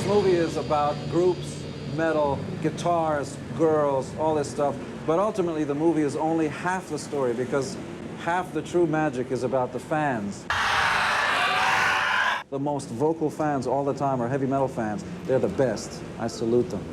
This movie is about groups, metal, guitars, girls, all this stuff. But ultimately, the movie is only half the story because half the true magic is about the fans. The most vocal fans all the time are heavy metal fans. They're the best. I salute them.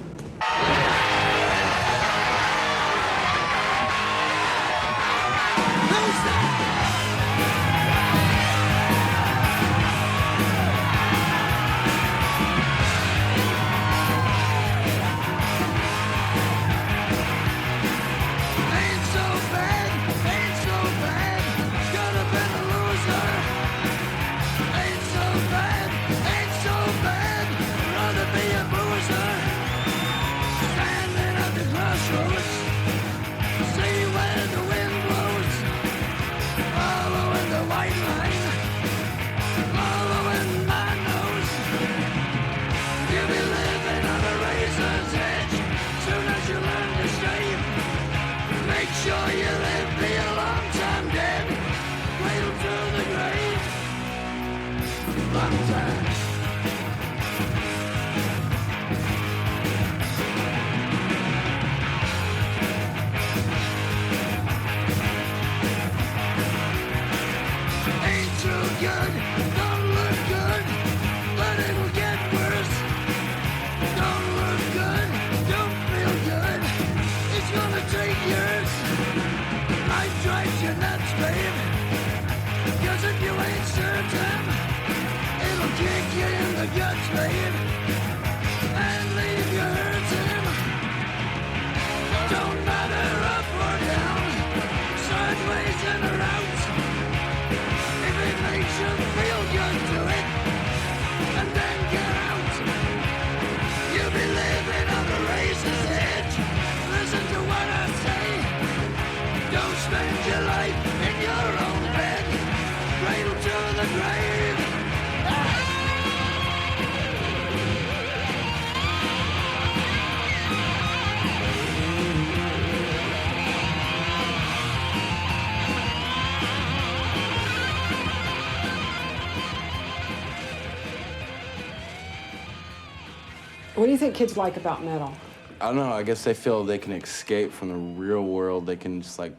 What do you think kids like about metal? I don't know, I guess they feel they can escape from the real world. They can just, like,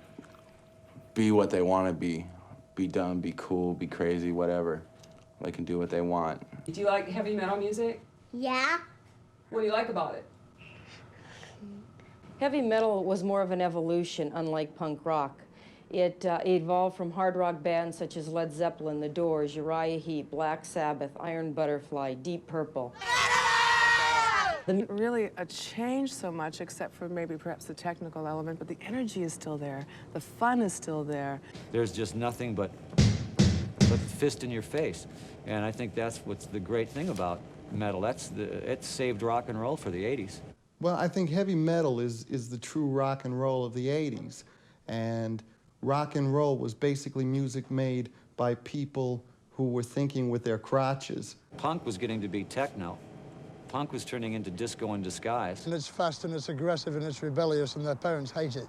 be what they want to be. Be dumb, be cool, be crazy, whatever. They can do what they want. Do you like heavy metal music? Yeah. What do you like about it? Heavy metal was more of an evolution, unlike punk rock. It evolved from hard rock bands such as Led Zeppelin, The Doors, Uriah Heep, Black Sabbath, Iron Butterfly, Deep Purple. Really a change so much, except for maybe perhaps the technical element, but the energy is still there. The fun is still there. There's just nothing but fist in your face. And I think that's what's the great thing about metal. It saved rock and roll for the 80s. Well, I think heavy metal is the true rock and roll of the 80s. And rock and roll was basically music made by people who were thinking with their crotches. Punk was getting to be techno. Punk was turning into disco in disguise. And it's fast and it's aggressive and it's rebellious and their parents hate it,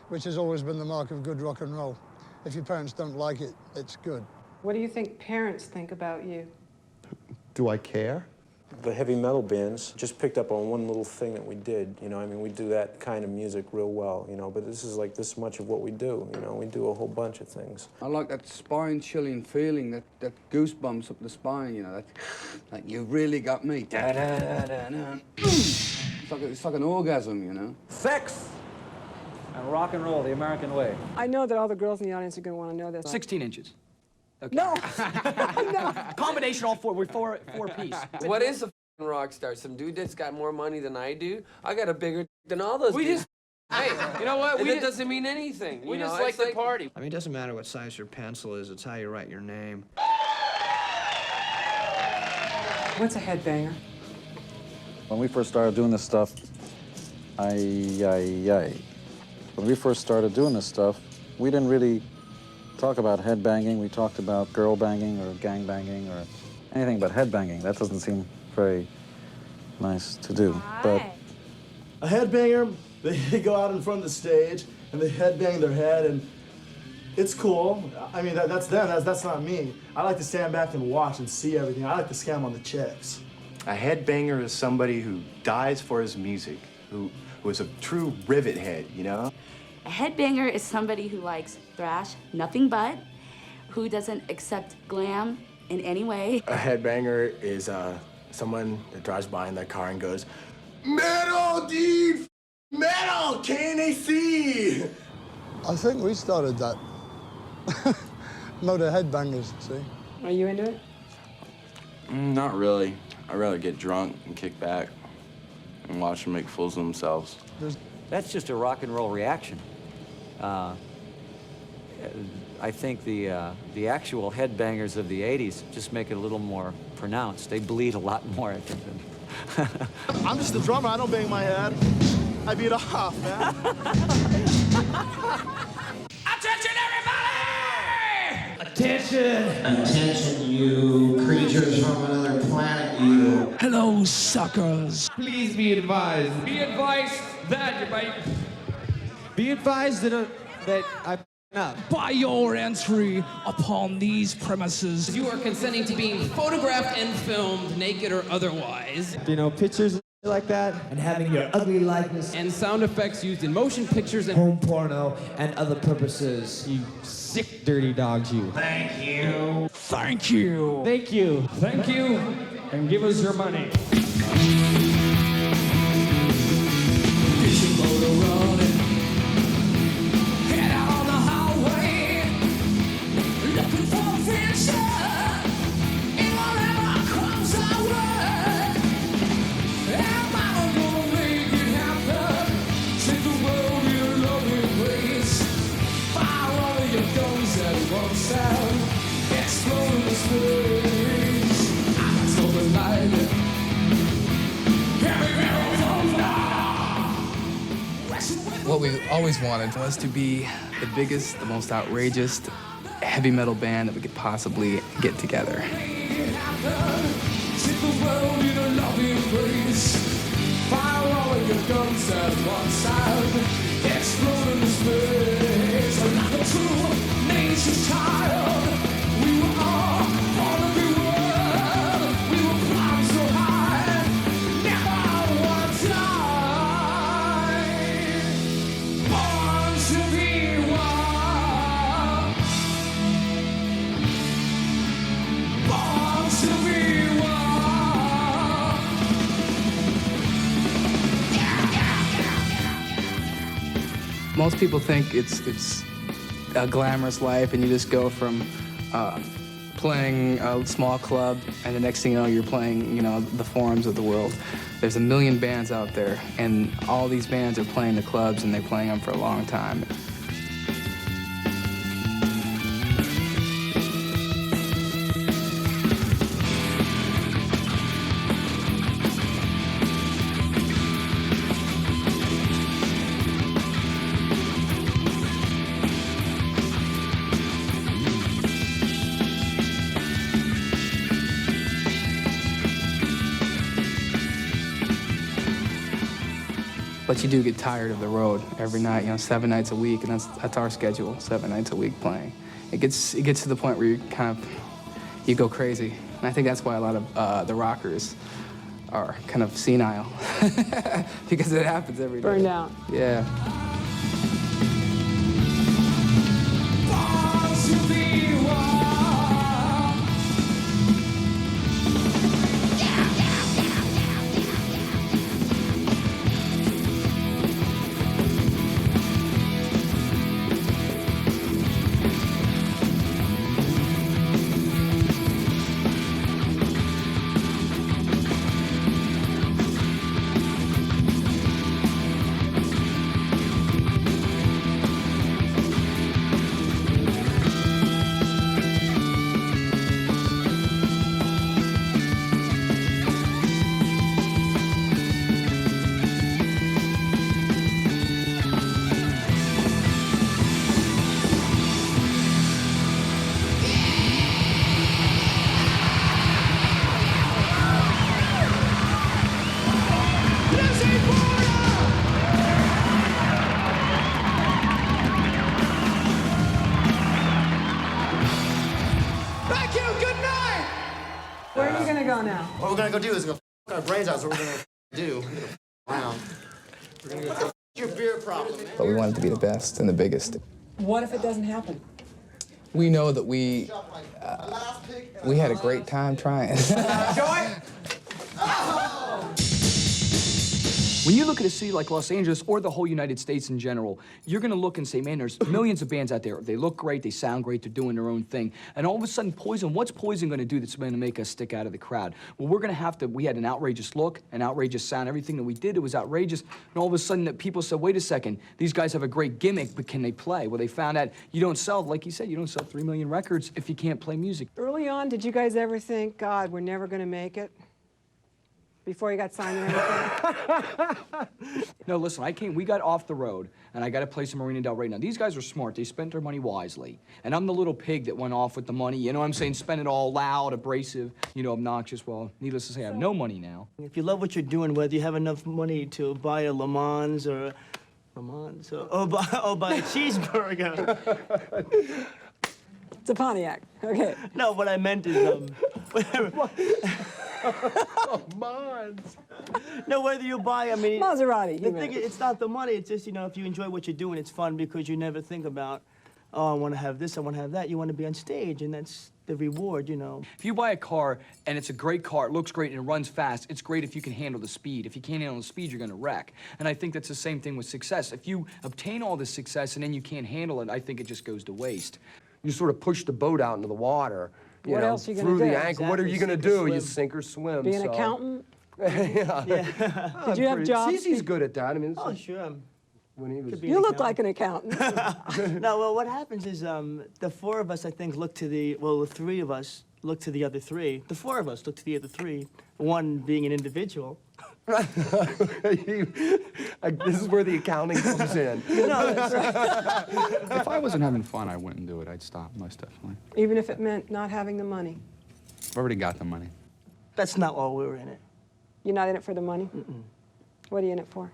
which has always been the mark of good rock and roll. If your parents don't like it, it's good. What do you think parents think about you? Do I care? The heavy metal bands just picked up on one little thing that we did, you know. I mean, we do that kind of music real well, you know, but this is like this much of what we do, you know. We do a whole bunch of things. I like that spine-chilling feeling, that goosebumps up the spine, you know, that you really got me. Da, da, da, da, da. It's like an orgasm, you know. Sex and rock and roll, the American way. I know that all the girls in the audience are going to want to know this. 16 inches. Okay. No! No! Combination, all four. We're four-piece. What is a rock star? Some dude that's got more money than I do? I got a bigger than all those dudes. Hey, you know what? That doesn't mean anything. We just like to party. I mean, it doesn't matter what size your pencil is. It's how you write your name. What's a headbanger? When we first started doing this stuff, when we first started doing this stuff, we didn't really talk about headbanging. We talked about girl banging or gang banging or anything but headbanging. That doesn't seem very nice to do. But a headbanger, they go out in front of the stage and they headbang their head, and it's cool. I mean, that's them. That's not me. I like to stand back and watch and see everything. I like to scam on the chicks. A headbanger is somebody who dies for his music, who is a true rivet head, you know? A headbanger is somebody who likes thrash, nothing but, who doesn't accept glam in any way. A headbanger is someone that drives by in their car and goes, "Metal, dude! Metal! Can they see?" I think we started that. Motor headbangers, see? Are you into it? Not really. I'd rather get drunk and kick back and watch them make fools of themselves. That's just a rock and roll reaction. I think the actual headbangers of the 80s just make it a little more pronounced. They bleed a lot more, I think, than... I'm just a drummer. I don't bang my head. I beat off, man. Attention, everybody! Attention! Attention, you creatures from another planet, you. Hello, suckers. Please be advised. Be advised that you might Be advised that I up. By your entry upon these premises, you are consenting to being photographed and filmed, naked or otherwise. You know, pictures like that, And having your ugly likeness And sound effects used in motion pictures and home porno and other purposes. you sick, dirty dogs, you. Thank you. Thank you. Thank you. Thank you. And give us your money. Head out on the highway, looking for adventure. In whatever comes our way. Am I gonna make it happen? Take the world in a loving place. Fire all your guns at one sound. Explode in space. I saw the light. Heavy metal thunder. What we always wanted was to be the biggest, the most outrageous heavy metal band that we could possibly get together. Take the world in a loving place. Fire all of your guns at one side. Explode in space. Like a true nature's child. We were all born to be wild. We will climb so high. Never one time. Born to be wild. Born to be wild. Most people think it's a glamorous life, and you just go from playing a small club, and the next thing you know, you're playing, the forums of the world. There's a million bands out there, and all these bands are playing the clubs, and they're playing them for a long time. But you do get tired of the road every night, 7 nights a week, and that's our schedule, 7 nights a week playing. It gets to the point where you go crazy. And I think that's why a lot of the rockers are kind of senile, because it happens every day. Burned out. Yeah. Born to be wild. Thank you. Good night. Where are you gonna go now? What we're gonna go do is go our brains out, so we're gonna do. We're gonna around. We're gonna get your beer problem, man. But we wanted to be the best and the biggest. What if it doesn't happen? We know that we had a great time trying. When you look at a city like Los Angeles or the whole United States in general, you're gonna look and say, man, there's millions of bands out there. They look great, they sound great, they're doing their own thing. And all of a sudden, Poison, what's Poison gonna do that's gonna make us stick out of the crowd? Well, we're gonna have to, we had an outrageous look, an outrageous sound, everything that we did, it was outrageous. And all of a sudden, that people said, wait a second, these guys have a great gimmick, but can they play? Well, they found out you don't sell, like you said, you don't sell 3 million records if you can't play music. Early on, did you guys ever think, God, we're never going to make it? Before you got signed and everything? No, listen, we got off the road, and I got a place in Marina Del Rey. Now, these guys are smart. They spent their money wisely. And I'm the little pig that went off with the money. You know what I'm saying? Spend it all loud, abrasive, you know, obnoxious. Well, needless to say, I have no money now. If you love what you're doing, whether you have enough money to buy a Le Mans or buy a cheeseburger. It's a Pontiac. Okay. No, what I meant is, No, whether you buy, I mean... Maserati, The thing is, it's not the money, it's just, you know, if you enjoy what you're doing, it's fun because you never think about, oh, I want to have this, I want to have that. You want to be on stage, and that's the reward, you know. If you buy a car, and it's a great car, it looks great, and it runs fast, it's great if you can handle the speed. If you can't handle the speed, you're going to wreck. And I think that's the same thing with success. If you obtain all this success and then you can't handle it, I think it just goes to waste. You sort of push the boat out into the water. What else are you gonna through do? the anchor. What are you going to do? You sink or swim. Be an so. accountant? Yeah. Did you have jobs? Cece's good at that. I mean, Oh, sure. when he was. You look like an accountant. No, well, what happens is the four of us, I think, the three of us look to the other three. The four of us look to the other three, one being an individual. This is where the accounting comes in. No, that's right. If I wasn't having fun, I wouldn't do it. I'd stop, most definitely. Even if it meant not having the money. I've already got the money. That's not why we're in it. You're not in it for the money? What are you in it for?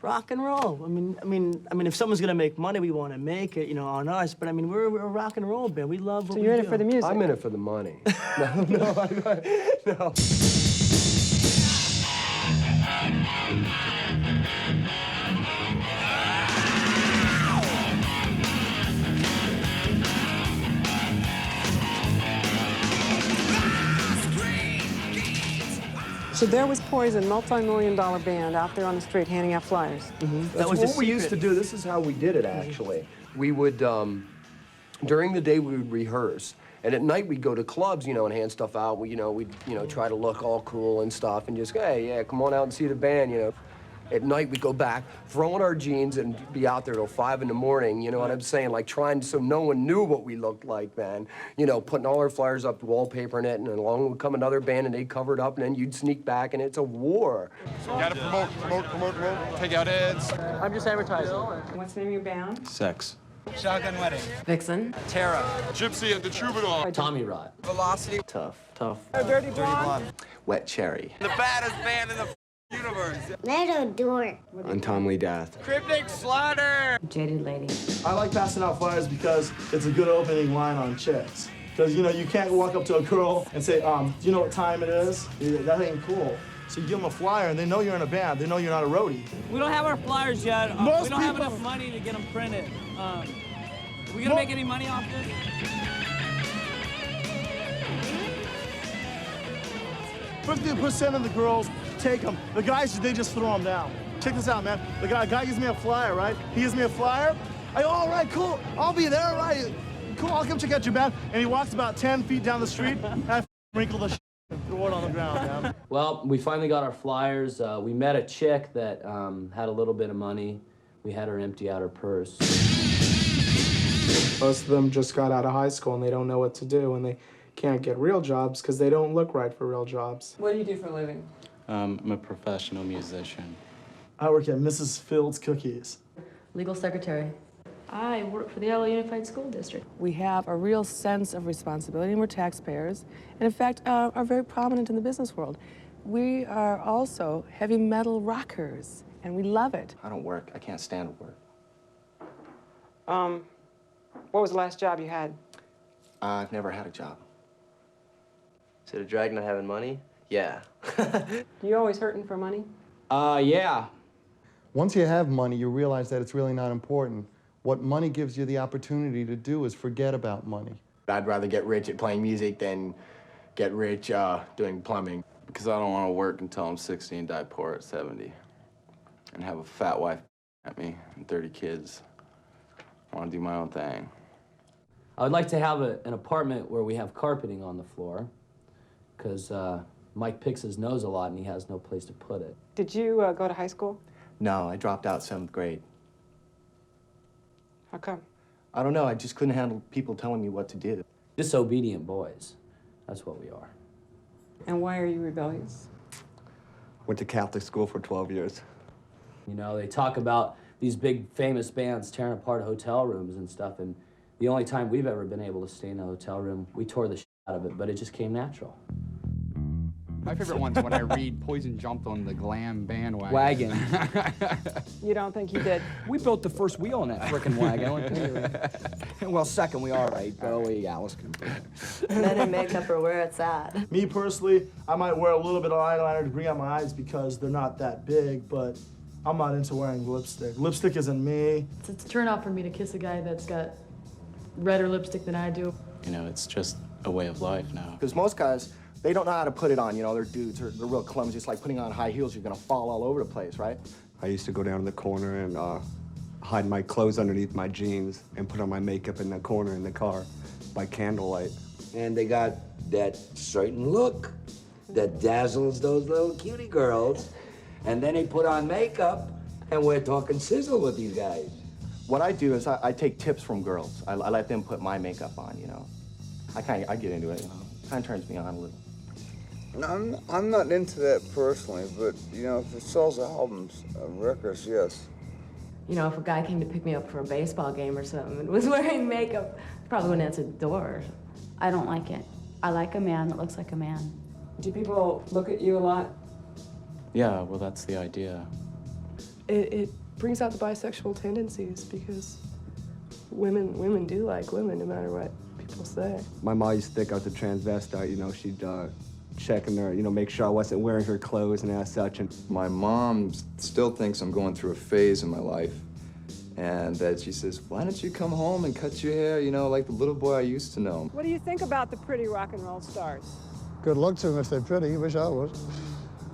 Rock and roll. I mean, if someone's gonna make money, we want to make it, you know, on us. But I mean, we're a rock and roll band. We love what we do. So you're in it for the music? I'm in it for the money. No. So there was Poison, multi-million-dollar band out there on the street handing out flyers. That's what we used to do. This is how we did it, actually. We would, during the day, we would rehearse. And at night, we'd go to clubs, you know, and hand stuff out. We'd try to look all cool and stuff and just go, hey, yeah, come on out and see the band, you know. At night, we'd go back, throw on our jeans, and be out there till 5 in the morning, you know what I'm saying? Like, trying so no one knew what we looked like then. You know, putting all our flyers up, wallpapering it, and along would come another band, and they'd cover it up, and then you'd sneak back, and it's a war. Gotta promote, take out ads. I'm just advertising. What's the name of your band? Sex. Shotgun Wedding. Vixen. Tara. Gypsy and the Troubadour. Tommy Rod. Velocity. Tough. Dirty Blonde. Wet Cherry. The baddest band in the universe. Megadeath. Untimely Death. Cryptic Slaughter. Jaded Lady. I like passing out flyers because it's a good opening line on chicks. Because, you know, you can't walk up to a girl and say, do you know what time it is? That ain't cool. So you give them a flyer, and they know you're in a band. They know you're not a roadie. We don't have our flyers yet. We don't have enough money to get them printed. Are we gonna make any money off this? %% of the girls take them. The guys, they just throw them down. Check this out, man. The guy gives me a flyer, right? He gives me a flyer. I go, all right, cool. I'll be there, right? Cool, I'll come check out your band. And he walks about 10 feet down the street, and I wrinkle the shit and throw it on the ground, man. Well, we finally got our flyers. We met a chick that had a little bit of money. We had her empty out her purse. Most of them just got out of high school and they don't know what to do, and they can't get real jobs because they don't look right for real jobs. What do you do for a living? I'm a professional musician. I work at Mrs. Field's Cookies. Legal secretary. I work for the LA Unified School District. We have a real sense of responsibility, and we're taxpayers, and in fact, are very prominent in the business world. We are also heavy metal rockers, and we love it. I don't work. I can't stand work. What was the last job you had? I've never had a job. Is it a drag not having money? Yeah. You always hurting for money? Yeah. Once you have money, you realize that it's really not important. What money gives you the opportunity to do is forget about money. I'd rather get rich at playing music than get rich doing plumbing. Because I don't want to work until I'm 60 and die poor at 70. And have a fat wife at me and 30 kids. I want to do my own thing. I would like to have an apartment where we have carpeting on the floor, because Mike picks his nose a lot and he has no place to put it. Did you go to high school? No, I dropped out 7th grade. How come? I don't know, I just couldn't handle people telling me what to do. Disobedient boys. That's what we are. And why are you rebellious? Went to Catholic school for 12 years. You know, they talk about these big famous bands tearing apart hotel rooms and stuff, and the only time we've ever been able to stay in a hotel room, we tore the shit out of it, but it just came natural. My favorite one's when I read Poison jumped on the glam bandwagon. You don't think you did? We built the first wheel on that frickin' wagon. Well, second, we all right. Bowie, Alice Cooper. Men in makeup are where it's at. Me personally, I might wear a little bit of eyeliner to bring out my eyes because they're not that big, but I'm not into wearing lipstick. Lipstick isn't me. It's a turn off for me to kiss a guy that's got redder lipstick than I do. You know, it's just a way of life now. Because most guys, they don't know how to put it on, you know, they're dudes, they're real clumsy. It's like putting on high heels, you're gonna fall all over the place, right? I used to go down in the corner and hide my clothes underneath my jeans and put on my makeup in the corner in the car by candlelight. And they got that certain look that dazzles those little cutie girls. And then they put on makeup, and we're talking sizzle with these guys. What I do is I take tips from girls. I let them put my makeup on, you know. I get into it, you know. Kind of turns me on a little. No, I'm not into that personally, but, you know, if it sells albums, records, yes. You know, if a guy came to pick me up for a baseball game or something and was wearing makeup, I probably wouldn't answer the door. I don't like it. I like a man that looks like a man. Do people look at you a lot? Yeah, well, that's the idea. It brings out the bisexual tendencies because women do like women no matter what people say. My mom used to think I was a transvestite, you know, she'd check in there, you know, make sure I wasn't wearing her clothes and as such. And my mom still thinks I'm going through a phase in my life. And that she says, why don't you come home and cut your hair, you know, like the little boy I used to know. What do you think about the pretty rock and roll stars? Good luck to them if they're pretty. Wish I was.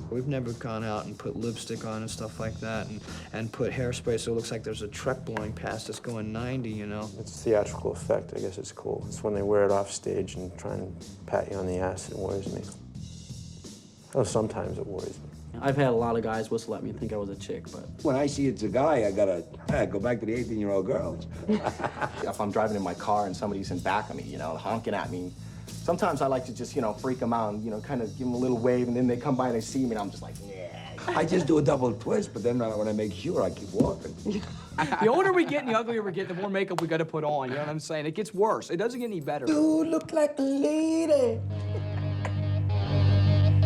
We've never gone out and put lipstick on and stuff like that and put hairspray so it looks like there's a truck blowing past us going 90, you know? It's a theatrical effect. I guess it's cool. It's when they wear it off stage and try and pat you on the ass. It worries me. Oh, sometimes it worries me. I've had a lot of guys whistle at me and think I was a chick, but... When I see it's a guy, I gotta go back to the 18-year-old girls. If I'm driving in my car and somebody's in back of me, you know, honking at me, sometimes I like to just, you know, freak them out and, you know, kind of give them a little wave, and then they come by and they see me, and I'm just like, yeah. I just do a double twist, but then when I make sure, I keep walking. The older we get and the uglier we get, the more makeup we gotta put on, you know what I'm saying? It gets worse. It doesn't get any better. You look like a lady.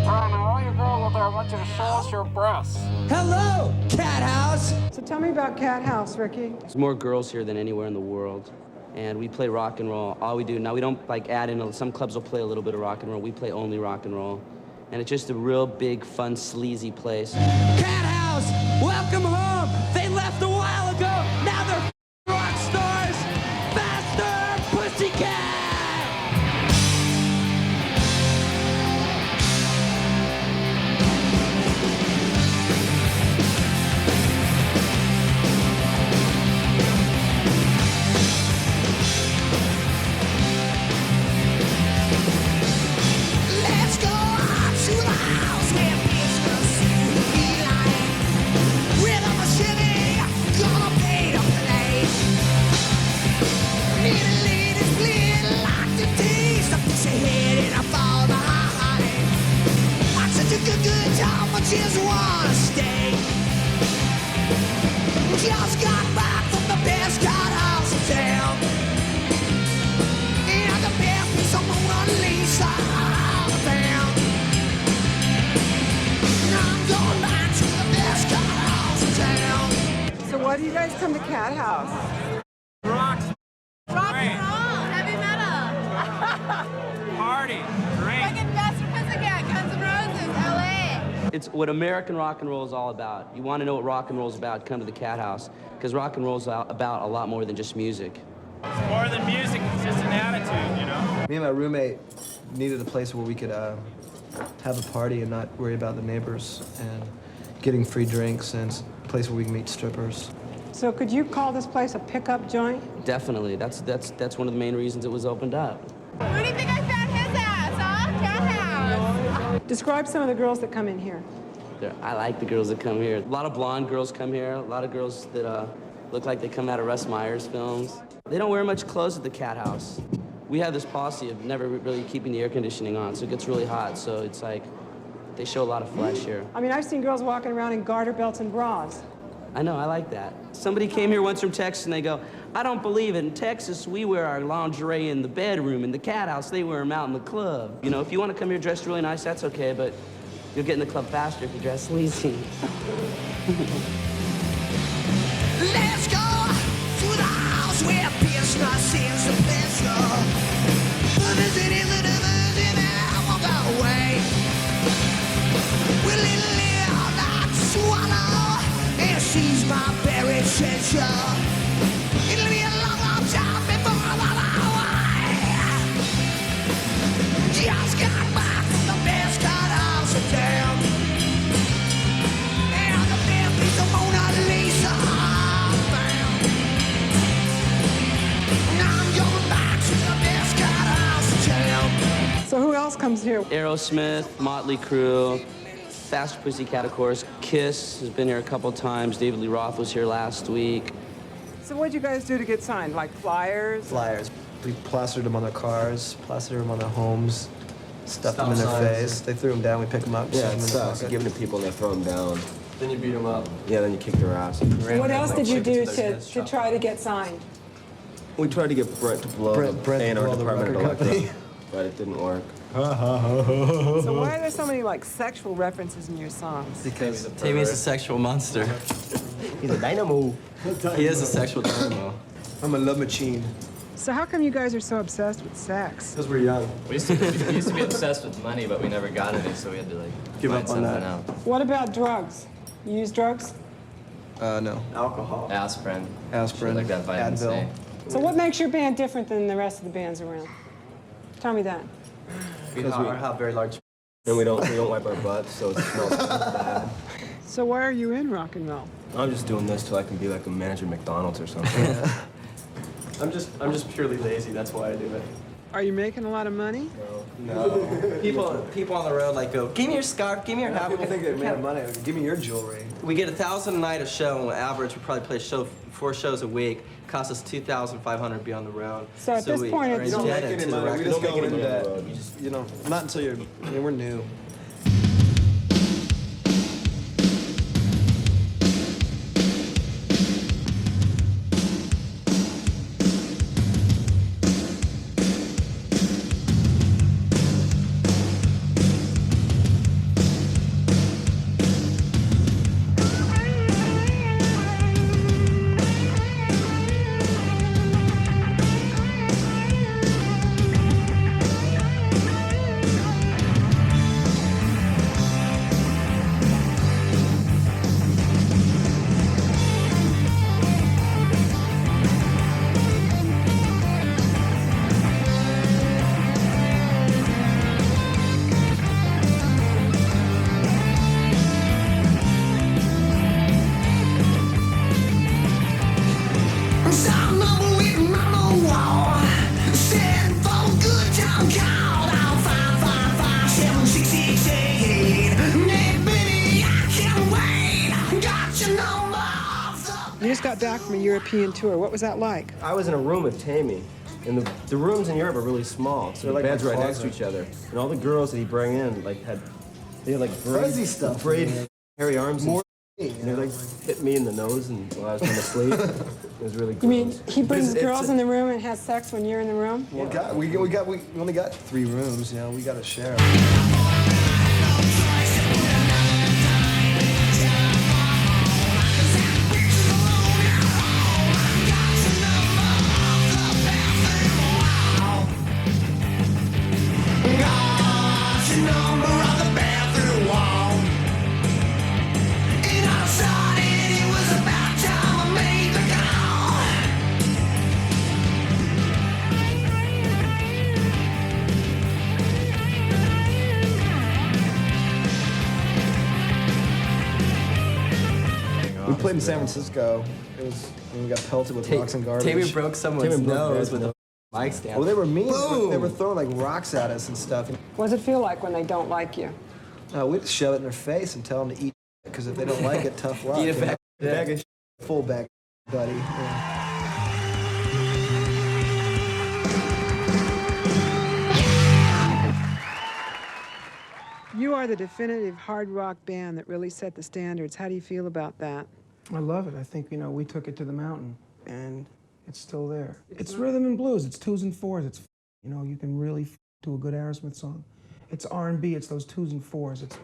All you girls out there, I want you to show us your breasts. Hello, Cat House. So tell me about Cat House, Ricky. There's more girls here than anywhere in the world. And we play rock and roll. All we do, now we don't like add in, some clubs will play a little bit of rock and roll. We play only rock and roll. And it's just a real big, fun, sleazy place. Cat House, welcome home. They left a while ago. Now they're rock stars. Faster, Pussycat. Let's go out to the house where business seems to be lying. With a machete, gonna pay the place. Need a lady split like the taste. A piece of head and a fall behind. I'm such a good job, but just wanna stay. Just got back from the best cat house in town. And the best piece of Mona Lisa I found. And I'm going back to the best cat house in town. So why do you guys come to Cat House? Rock. Rock and roll, heavy metal. Party. Drink. Fucking best for Pussycat, Guns N' Roses. It's what American rock and roll is all about. You want to know what rock and roll is about, come to the Cat House, because rock and roll is about a lot more than just music. It's more than music, it's just an attitude, you know? Me and my roommate needed a place where we could have a party and not worry about the neighbors, and getting free drinks, and a place where we can meet strippers. So could you call this place a pickup joint? Definitely. That's one of the main reasons it was opened up. Where do you think I found his ass, huh? Cat house. Describe some of the girls that come in here. I like the girls that come here. A lot of blonde girls come here. A lot of girls that look like they come out of Russ Meyer's films. They don't wear much clothes at the Cat House. We have this policy of never really keeping the air conditioning on, so it gets really hot. So it's like they show a lot of flesh here. I mean, I've seen girls walking around in garter belts and bras. I know, I like that. Somebody came here once from Texas and they go, I don't believe it. In Texas, we wear our lingerie in the bedroom. In the Cat House, they wear them out in the club. You know, if you want to come here dressed really nice, that's okay, but you'll get in the club faster if you dress sleazy. Let's go to the house where business is a pleasure. But as it is, it is, and I won't go away. Will it live not swallow and seize my buried treasure? It'll be a long, long time before I'm on my way. Just got back from the best Cat House in town, and the best piece of Mona Lisa I found. I'm going back to the best Cat House in town. So who else comes here? Aerosmith, Motley Crue, Faster Pussycat, of course. Kiss has been here a couple times. David Lee Roth was here last week. So what'd you guys do to get signed? Like flyers? Flyers. We plastered them on their cars, plastered them on their homes, stuffed them in their face. They threw them down, we pick them up. Yeah, it sucks. You give them to people and they throw them down. Then you beat them up. Yeah, then you kick their ass. What else did you do to try to get signed? We tried to get Brent to blow the A&R department at Electra, but it didn't work. So why are there so many like sexual references in your songs? Because Tammy's a sexual monster. He's a dynamo. He is a sexual dynamo. I'm a love machine. So how come you guys are so obsessed with sex? Because we're young. We used to be obsessed with money, but we never got any, so we had to like Give find up on something that. out. What about drugs? You use drugs? No. Alcohol. Aspirin. Aspirin. Shit like that, vitamin C. Advil. So what makes your band different than the rest of the bands around? Tell me that. Because we have very large. And we don't wipe our butts, so it smells bad. So why are you in rock and roll? I'm just doing this till I can be like a manager at McDonald's or something. I'm just purely lazy. That's why I do it. Are you making a lot of money? No. People on the road like go, give me your scarf, give me your hat. People think they made money. Give me your jewelry. We get $1,000 a night a show. On average, we probably play 4 shows a week. Costs us $2,500 to be on the road. So at this point, are it's indebted to the record. We just go into that. You just, not until you're. I mean, we're new. You just got back from a European tour. What was that like? I was in a room with Tammy, and the rooms in Europe are really small, so the beds right next to each other. And all the girls that he bring in, like, had Fuzzy stuff. braid, hairy arms, and they like hit me in the nose and while I was trying to sleep. It was really gross. You mean he brings girls in the room and has sex when you're in the room? Well, we only got 3 rooms. You know, we got to share. We played in San Francisco. It was when we got pelted with rocks and garbage. Tammy broke someone's nose with a mic stand. Well, they were mean. Boom. They were throwing like rocks at us and stuff. What does it feel like when they don't like you? We have to shove it in their face and tell them to eat, because if they don't like it, tough luck. Eat a bag. Bag of full bag, buddy. Yeah. You are the definitive hard rock band that really set the standards. How do you feel about that? I love it. I think, we took it to the mountain, and it's still there. It's rhythm and blues. It's twos and fours. It's, you can really do a good Aerosmith song. It's R&B. It's those twos and fours. It's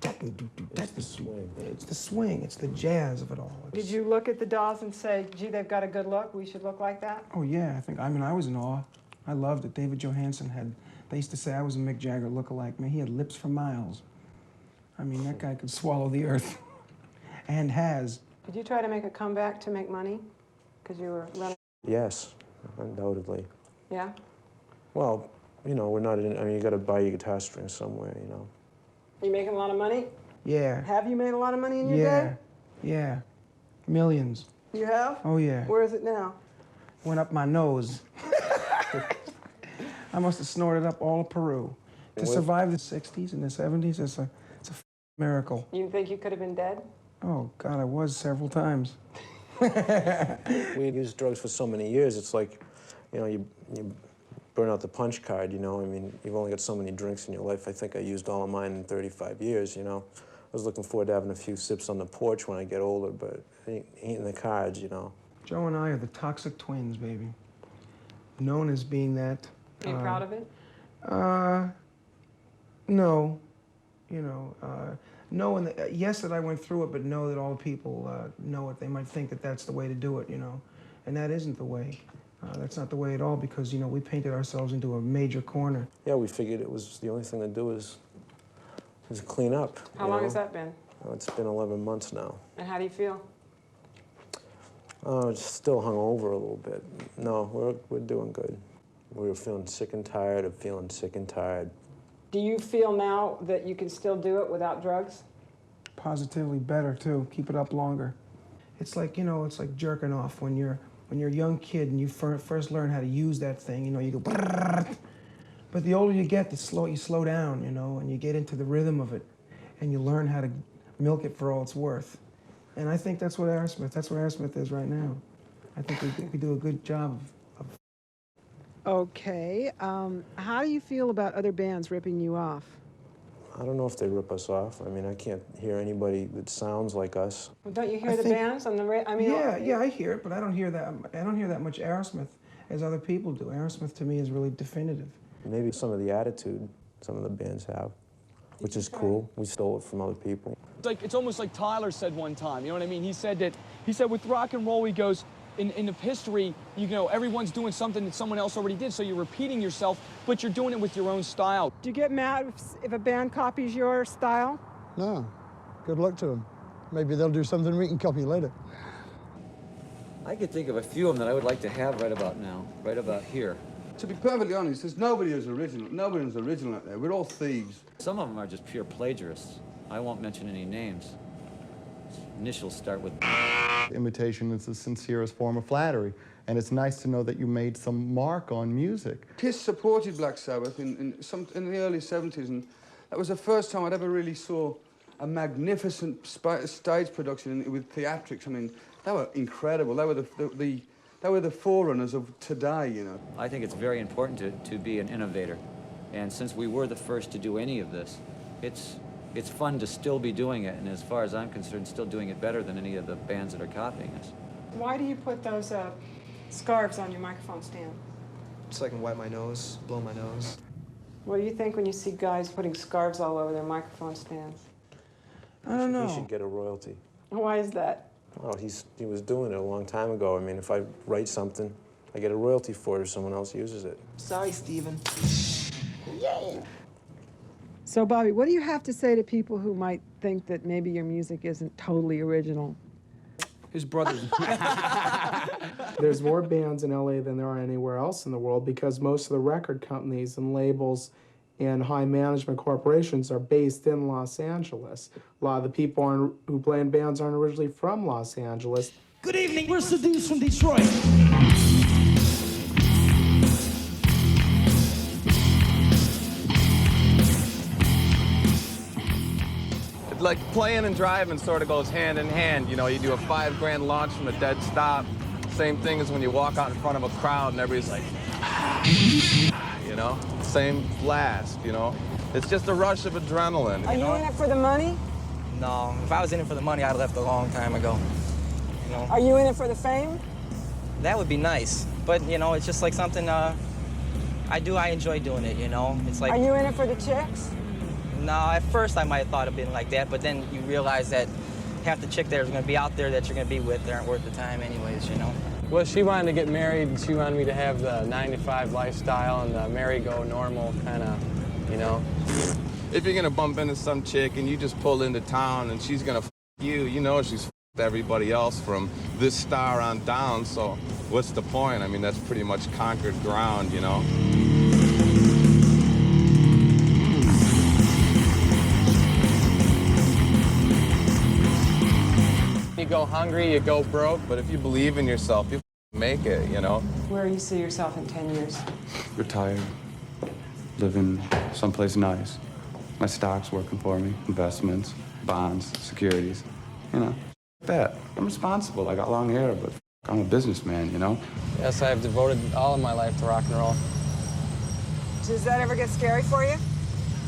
the swing. It's the swing. It's the jazz of it all. Did you look at the dolls and say, gee, they've got a good look, we should look like that? Oh, yeah. I was in awe. I loved it. David Johansen they used to say I was a Mick Jagger lookalike. Man, he had lips for miles. That guy could swallow the earth. And has. Did you try to make a comeback to make money? Because you were running... Yes, undoubtedly. Yeah? Well, we're not in, you got to buy your guitar strings somewhere, You making a lot of money? Yeah. Have you made a lot of money in your day? Yeah. Millions. You have? Oh, yeah. Where is it now? Went up my nose. I must have snorted up all of Peru. To survive the 60s and the 70s, it's a miracle. You think you could have been dead? Oh, God, I was several times. We used drugs for so many years, it's like, you burn out the punch card, you've only got so many drinks in your life. I think I used all of mine in 35 years, I was looking forward to having a few sips on the porch when I get older, but eating the cards, Joe and I are the toxic twins, baby. Known as being that. Are you proud of it? No. No, and yes that I went through it, but no that all the people know it. They might think that that's the way to do it, and that isn't the way. That's not the way at all, because, we painted ourselves into a major corner. Yeah, we figured it was the only thing to do is clean up. How long has that been? It's been 11 months now. And how do you feel? Just still hungover a little bit. No, we're doing good. We were feeling sick and tired of feeling sick and tired. Do you feel now that you can still do it without drugs? Positively better, too. Keep it up longer. It's like, it's like jerking off when you're a young kid and you first learn how to use that thing, you go brrrr. But the older you get, you slow down, and you get into the rhythm of it, and you learn how to milk it for all it's worth. And I think that's what Aerosmith is right now. I think we do a good job of... Okay. How do you feel about other bands ripping you off? I don't know if they rip us off. I can't hear anybody that sounds like us. Well, don't you hear the bands on the radio? Yeah, I hear it, but I don't hear that much Aerosmith as other people do. Aerosmith to me is really definitive. Maybe some of the attitude some of the bands have, which is cool. We stole it from other people. It's almost like Tyler said one time, you know what I mean? He said with rock and roll, he goes, in history, everyone's doing something that someone else already did, so you're repeating yourself, but you're doing it with your own style. Do you get mad if a band copies your style? No. Good luck to them. Maybe they'll do something we can copy later. I could think of a few of them that I would like to have right about now, right about here. To be perfectly honest, there's nobody who's original. Nobody's original out there. We're all thieves. Some of them are just pure plagiarists. I won't mention any names. Initials start with... Imitation is the sincerest form of flattery, and it's nice to know that you made some mark on music. Kiss supported Black Sabbath in the early 70s, and that was the first time I'd ever really saw a magnificent stage production with theatrics. They were incredible. They were the forerunners of today, I think it's very important to be an innovator, and since we were the first to do any of this, it's fun to still be doing it, and as far as I'm concerned, still doing it better than any of the bands that are copying us. Why do you put those scarves on your microphone stand? So I can wipe my nose, blow my nose. What do you think when you see guys putting scarves all over their microphone stands? I don't know. He should get a royalty. Why is that? Oh, he was doing it a long time ago. If I write something, I get a royalty for it if someone else uses it. Sorry, Steven. Yeah. So, Bobby, what do you have to say to people who might think that maybe your music isn't totally original? His brothers. There's more bands in LA than there are anywhere else in the world because most of the record companies and labels and high management corporations are based in Los Angeles. A lot of the people who play in bands aren't originally from Los Angeles. Good evening, we're Seduce from Detroit. Like playing and driving sort of goes hand in hand. You know, you do a $5 grand launch from a dead stop. Same thing as when you walk out in front of a crowd and everybody's like, you know, same blast, you know. It's just a rush of adrenaline. Are you in it for the money? No, if I was in it for the money, I'd have left a long time ago. You know, Are you in it for the fame? that would be nice. But, you know, it's just like something I enjoy doing it, you know. It's like. Are you in it for the chicks? No, at first I might have thought of being like that, but then you realize that half the chick there is going to be out there that you're going to be with. They aren't worth the time anyways, you know. Well, she wanted to get married, and she wanted me to have the 9-to-5 lifestyle and the merry-go-normal kind of, you know. If you're gonna bump into some chick and you just pull into town and she's gonna f you, you know she's f***ed everybody else from this star on down, so what's the point? I mean, that's pretty much conquered ground, you know. You go hungry, you go broke. But if you believe in yourself, you make it, you know. Where do you see yourself in 10 years? Retired, living someplace nice. My stock's working for me, investments, bonds, securities, you know. That. I'm responsible. I got long hair, but I'm a businessman, you know. Yes, I have devoted all of my life to rock and roll. Does that ever get scary for you?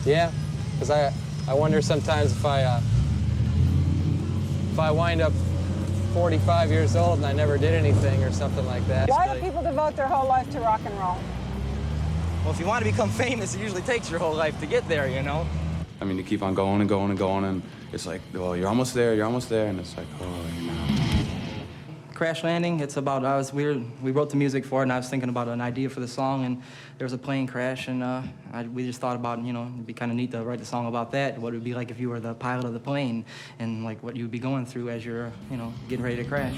Yeah, because I wonder sometimes if I wind up 45 years old and I never did anything or something like that. Why do people devote their whole life to rock and roll? Well, if you want to become famous, it usually takes your whole life to get there, you know. I mean, you keep on going and going and going, and it's like, well, you're almost there, and it's like, oh, you know. Crash Landing, it's about we wrote the music for it, and I was thinking about an idea for the song, and there was a plane crash, and we just thought about, you know, it'd be kind of neat to write a song about that, what it would be like if you were the pilot of the plane, and like what you'd be going through as you're, you know, getting ready to crash.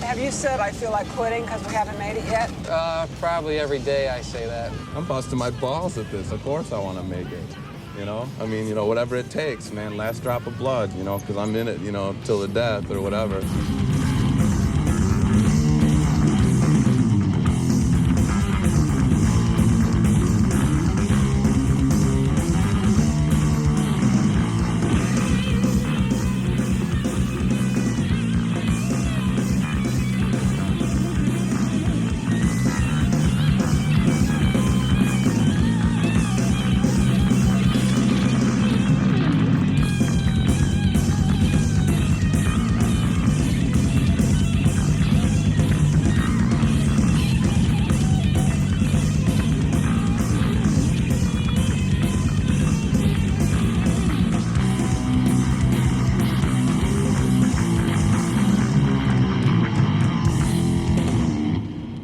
Have you said, I feel like quitting because we haven't made it yet? Probably every day I say that. I'm busting my balls at this. Of course I want to make it, you know? I mean, you know, whatever it takes, man, last drop of blood, you know, because I'm in it, you know, till the death or whatever.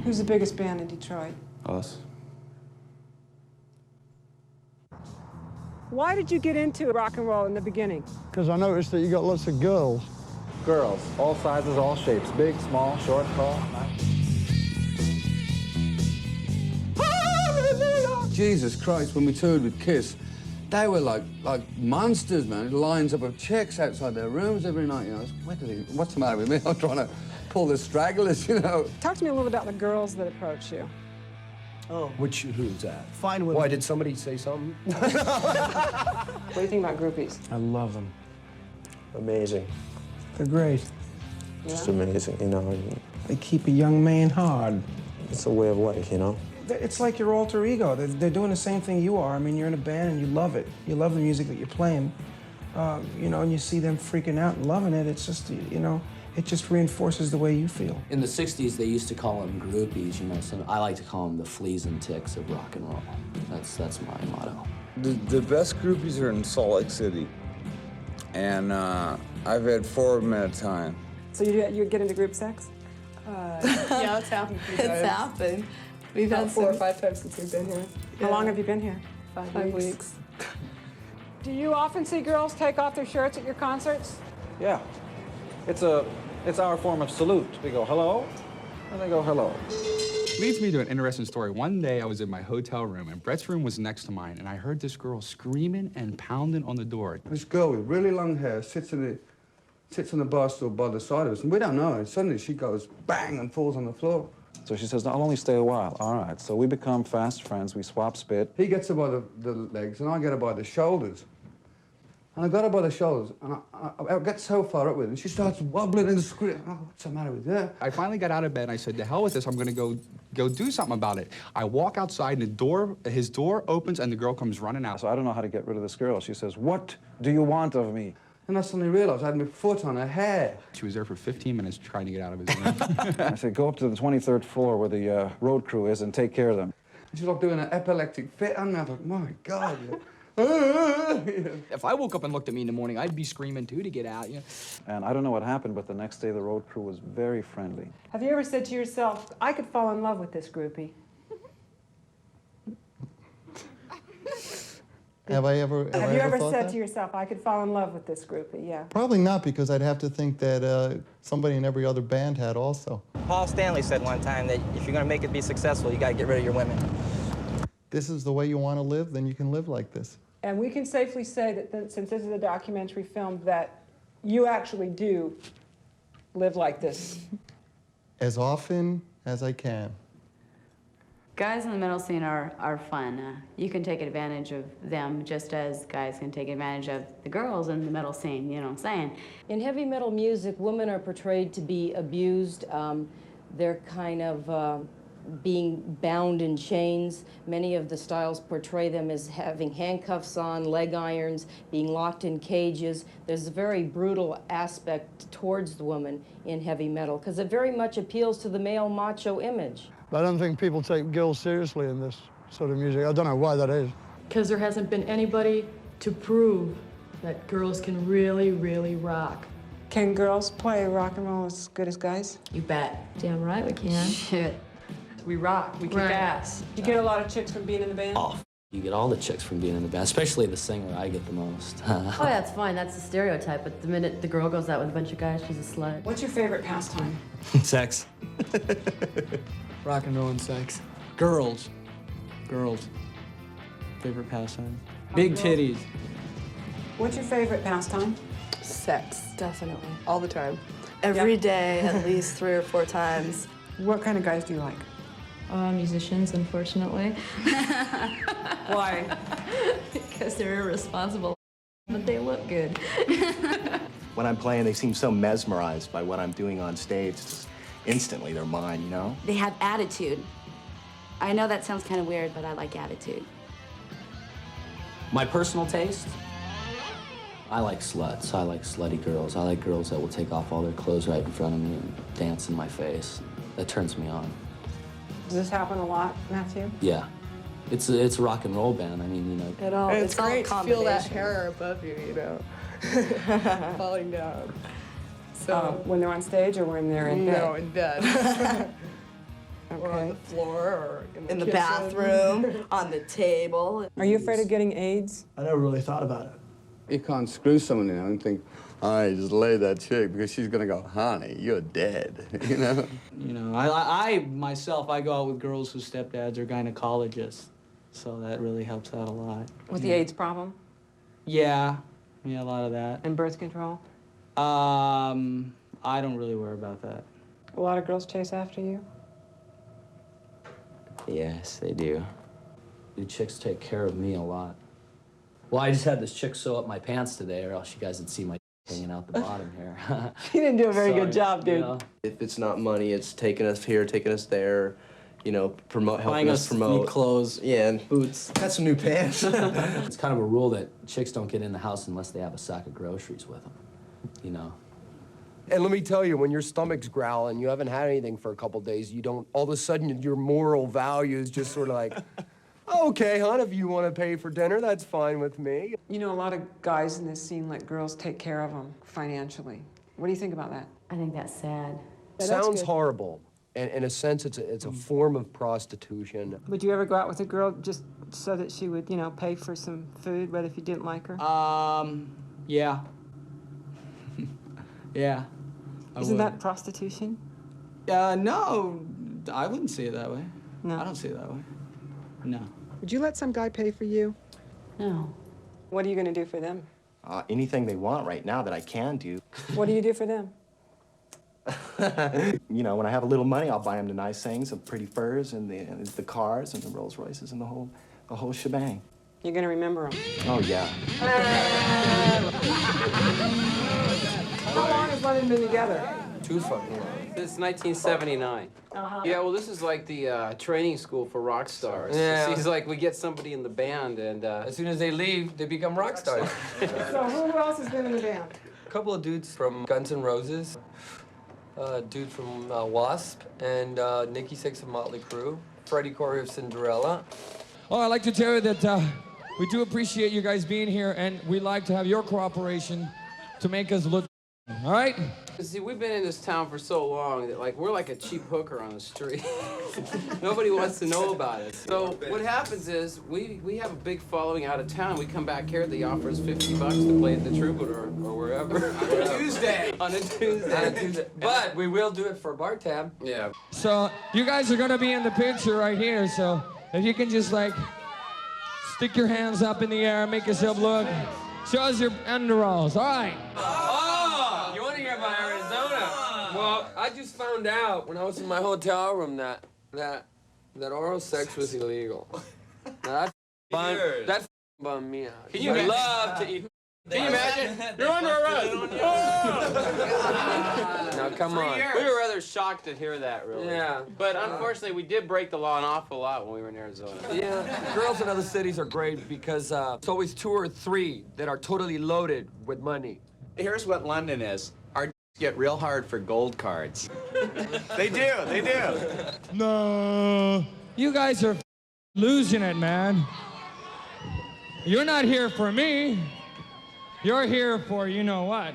Who's the biggest band in Detroit? Us. Why did you get into rock and roll in the beginning? Because I noticed that you got lots of girls. Girls, all sizes, all shapes, big, small, short, tall. Jesus Christ, when we toured with Kiss, they were like monsters, man. Lines up of chicks outside their rooms every night, you know. What's the matter with me? I'm trying to pull the stragglers, you know. Talk to me a little about the girls that approach you. Oh. Who's that? Fine women. Why, did somebody say something? What do you think about groupies? I love them. Amazing. They're great. Just amazing, you know. They keep a young man hard. It's a way of life, you know. it's like your alter ego. They're doing the same thing you are. I mean, you're in a band and you love it. You love the music that you're playing, you know, and you see them freaking out and loving it. It's just, you know, it just reinforces the way you feel. In the 60s, they used to call them groupies, you know, so I like to call them the fleas and ticks of rock and roll. That's my motto. The best groupies are in Salt Lake City, and I've had 4 of them at a time. So you get into group sex? Yeah, it's happened. It's happened. We've had 4 or 5 times since we've been here. How long have you been here? 5 weeks. Do you often see girls take off their shirts at your concerts? Yeah. It's our form of salute. We go, hello, and they go, hello. Leads me to an interesting story. One day I was in my hotel room, and Brett's room was next to mine, and I heard this girl screaming and pounding on the door. This girl with really long hair sits on the bar stool by the side of us, and we don't know. And suddenly she goes bang and falls on the floor. So she says, I'll only stay a while. All right, so we become fast friends. We swap spit. He gets her by the legs, and I get her by the shoulders. And I got her by the shoulders, and I get so far up with her, and she starts wobbling and screaming. Oh, what's the matter with her? I finally got out of bed, and I said, to hell with this, I'm gonna go do something about it. I walk outside, and his door opens, and the girl comes running out. So I don't know how to get rid of this girl. She says, what do you want of me? And I suddenly realized I had my foot on her hair. She was there for 15 minutes trying to get out of his room. I said, go up to the 23rd floor where the road crew is and take care of them. And she's like doing an epileptic fit on me. I thought, my God. If I woke up and looked at me in the morning, I'd be screaming too to get out. You know? And I don't know what happened, but the next day the road crew was very friendly. Have you ever said to yourself, I could fall in love with this groupie? Have I ever Have you ever thought said that? to yourself, I could fall in love with this groupie? Yeah. Probably not, because I'd have to think that somebody in every other band had also. Paul Stanley said one time that if you're going to make it be successful, you got to get rid of your women. This is the way you want to live, then you can live like this. And we can safely say that since this is a documentary film, that you actually do live like this. As often as I can. Guys in the metal scene are fun. You can take advantage of them just as guys can take advantage of the girls in the metal scene, you know what I'm saying? In heavy metal music, women are portrayed to be abused. They're kind of being bound in chains. Many of the styles portray them as having handcuffs on, leg irons, being locked in cages. There's a very brutal aspect towards the woman in heavy metal because it very much appeals to the male macho image. I don't think people take girls seriously in this sort of music. I don't know why that is. Because there hasn't been anybody to prove that girls can really, really rock. Can girls play rock and roll as good as guys? You bet. Damn right we can. Shit. We rock, we kick Right. ass. You get a lot of chicks from being in the band? Oh, you get all the chicks from being in the band, especially the singer. I get the most. Oh, yeah, it's fine. That's the stereotype. But the minute the girl goes out with a bunch of guys, she's a slut. What's your favorite pastime? Sex. Rock and roll and sex. Girls. Girls. Favorite pastime. Big titties. What's your favorite pastime? Sex, definitely. All the time. Every day, at least 3 or 4 times. What kind of guys do you like? Musicians, unfortunately. Why? Because they're irresponsible, but they look good. When I'm playing, they seem so mesmerized by what I'm doing on stage. Just instantly, they're mine, you know? They have attitude. I know that sounds kind of weird, but I like attitude. My personal taste? I like sluts. I like slutty girls. I like girls that will take off all their clothes right in front of me and dance in my face. That turns me on. Does this happen a lot, Matthew? Yeah. It's a rock and roll band. I mean, you know. It's great to feel that combination. hair above you, you know, falling down. So when they're on stage or when they're in bed? No, in bed. Or on the floor, or in the bathroom, on the table. Are you afraid of getting AIDS? I never really thought about it. You can't screw someone, you know, and think, all right, just lay that chick, because she's gonna go, honey, you're dead, you know? You know, I myself, I go out with girls whose stepdads are gynecologists, so that really helps out a lot. With the AIDS problem? Yeah, a lot of that. And birth control? I don't really worry about that. A lot of girls chase after you? Yes, they do. The chicks take care of me a lot. Well, I just had this chick sew up my pants today, or else you guys would see my hanging out the bottom here. You didn't do a very good job, dude. You know? If it's not money, it's taking us here, taking us there, you know, helping Buying us us promote. new clothes, Yeah, and boots. got some new pants. It's kind of a rule that chicks don't get in the house unless they have a sack of groceries with them, you know. And let me tell you, when your stomach's growling, you haven't had anything for a couple days, you don't, all of a sudden your moral values just sort of like, okay, hon, if you want to pay for dinner, that's fine with me. You know, a lot of guys in this scene let girls take care of them financially. What do you think about that? I think that's sad. Sounds horrible. And in a sense, it's a form of prostitution. Would you ever go out with a girl just so that she would, you know, pay for some food, but if you didn't like her? Yeah. Yeah. Isn't that prostitution? No, I wouldn't see it that way. No. I don't see it that way. No. Would you let some guy pay for you? No. What are you going to do for them? Anything they want right now that I can do. What do you do for them? You know, when I have a little money, I'll buy them the nice things, the pretty furs, and the cars, and the Rolls Royces, and the whole shebang. You're going to remember them. Oh, yeah. How long has London been together? Too fucking long. Since 1979. Yeah, well, this is like the training school for rock stars. Yeah. It seems like we get somebody in the band, and as soon as they leave, they become rock stars. So who else has been in the band? A couple of dudes from Guns N' Roses, a dude from Wasp, and Nikki Sixx of Motley Crue, Freddie Corey of Cinderella. Oh, I'd like to tell you that we do appreciate you guys being here, and we'd like to have your cooperation to make us look. All right? see, we've been in this town for so long that, like, we're like a cheap hooker on the street. Nobody wants to know about it. So what happens is we have a big following out of town. We come back here, they offer us $50 to play at the Troubadour or wherever. On a Tuesday. On a Tuesday. But we will do it for bar tab. Yeah. So you guys are gonna be in the picture right here, so if you can just like stick your hands up in the air, make yourself look, show us your underalls. All right. Oh, you want to hear about Arizona? Well, I just found out when I was in my hotel room that oral sex was illegal. Now that bummed me out. Can you I imagine? love to eat. Can you imagine? You're under arrest. Now come on. We were rather shocked to hear that, really. Yeah. But unfortunately, we did break the law an awful lot when we were in Arizona. Yeah, girls in other cities are great because it's always 2 or 3 that are totally loaded with money. Here's what London is. Our get real hard for gold cards. They do. No, you guys are losing it, man. You're not here for me. You're here for you know what.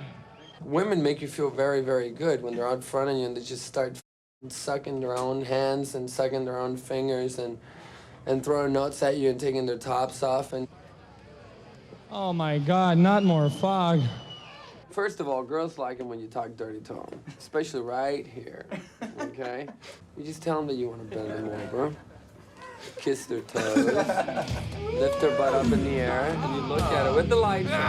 Women make you feel very, very good when they're out front of you and they just start sucking their own hands and sucking their own fingers and throwing notes at you and taking their tops off. And Oh my God, not more fog. first of all, girls like it when you talk dirty to them, especially right here, okay? You just tell them that you want to bend them over, kiss their toes, lift their butt up in the air, and you look at it with the lights on.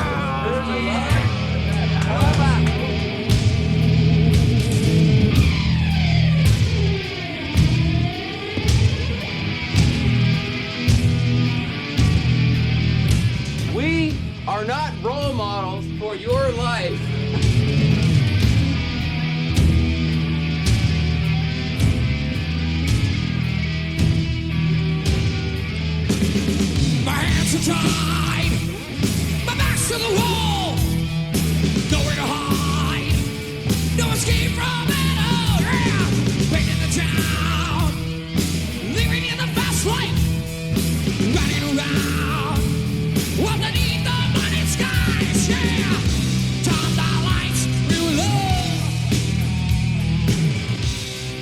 We are not role models for your life. My hands are tied, my back's to the wall. Nowhere to hide, no escape from it all. Yeah, waiting in the town, living in the fast life, riding around underneath the money skies. Yeah, turn the lights real low.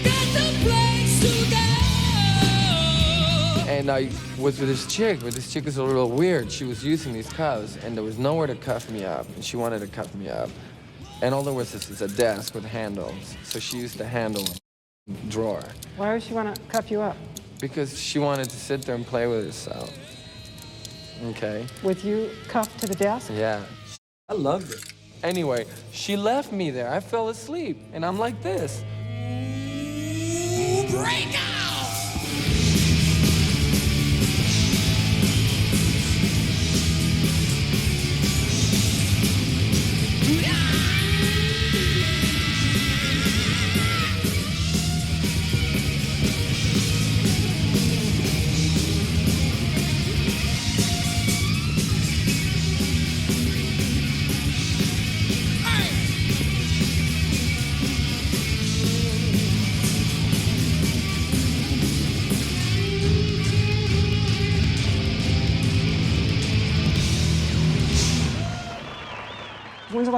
Get the place to go. And I was with this chick, but this chick was a little weird. She was using these cuffs, and there was nowhere to cuff me up, and she wanted to cuff me up. And all there was is a desk with handles, so she used the handle drawer. Why would she want to cuff you up? Because she wanted to sit there and play with herself. Okay? With you cuffed to the desk? Yeah. I loved it. Anyway, she left me there. I fell asleep, and I'm like this. Break out!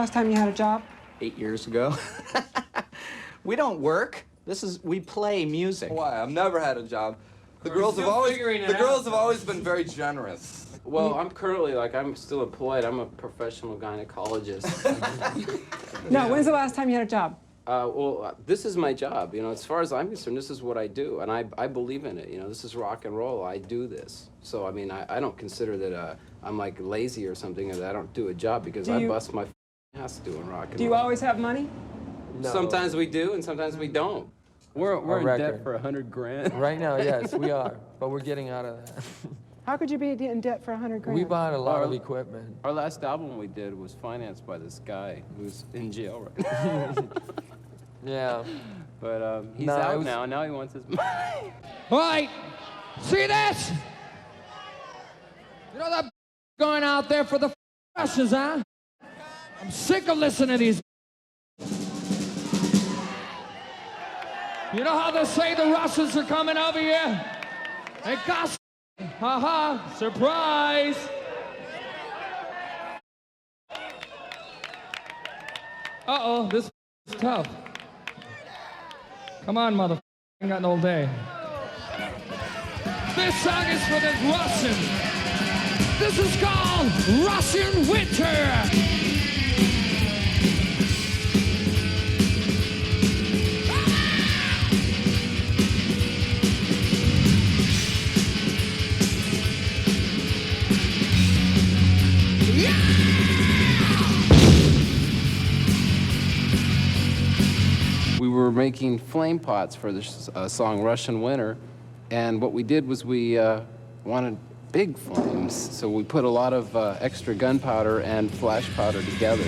last time you had a job? 8 years ago. We don't work. We play music. Why? I've never had a job. The girls have always been very generous. Well, I'm currently, I'm still employed. I'm a professional gynecologist. No, when's the last time you had a job? This is my job. You know, as far as I'm concerned, this is what I do, and I believe in it. You know, this is rock and roll. I do this. So, I mean, I don't consider that I'm, lazy or something, and I don't do a job because I bust my ass doing rock and roll. Do you always have money? No. Sometimes we do, and sometimes we don't. We're in debt for $100 grand. Right now, yes, we are, but we're getting out of that. How could you be in debt for $100 grand? We bought a lot of equipment. Our last album we did was financed by this guy who's in jail right now. Yeah. But he's out now. Now he wants his money. All right, see this? You know that going out there for the Russians, huh? I'm sick of listening to these. You know how they say the Russians are coming over here? They got ha-ha, surprise. Uh-oh, this is tough. Come on, mother. I ain't got no day. This song is for the Russians. This is called Russian Winter. We were making flame pots for the song Russian Winter, and what we did was we wanted big flames, so we put a lot of extra gunpowder and flash powder together.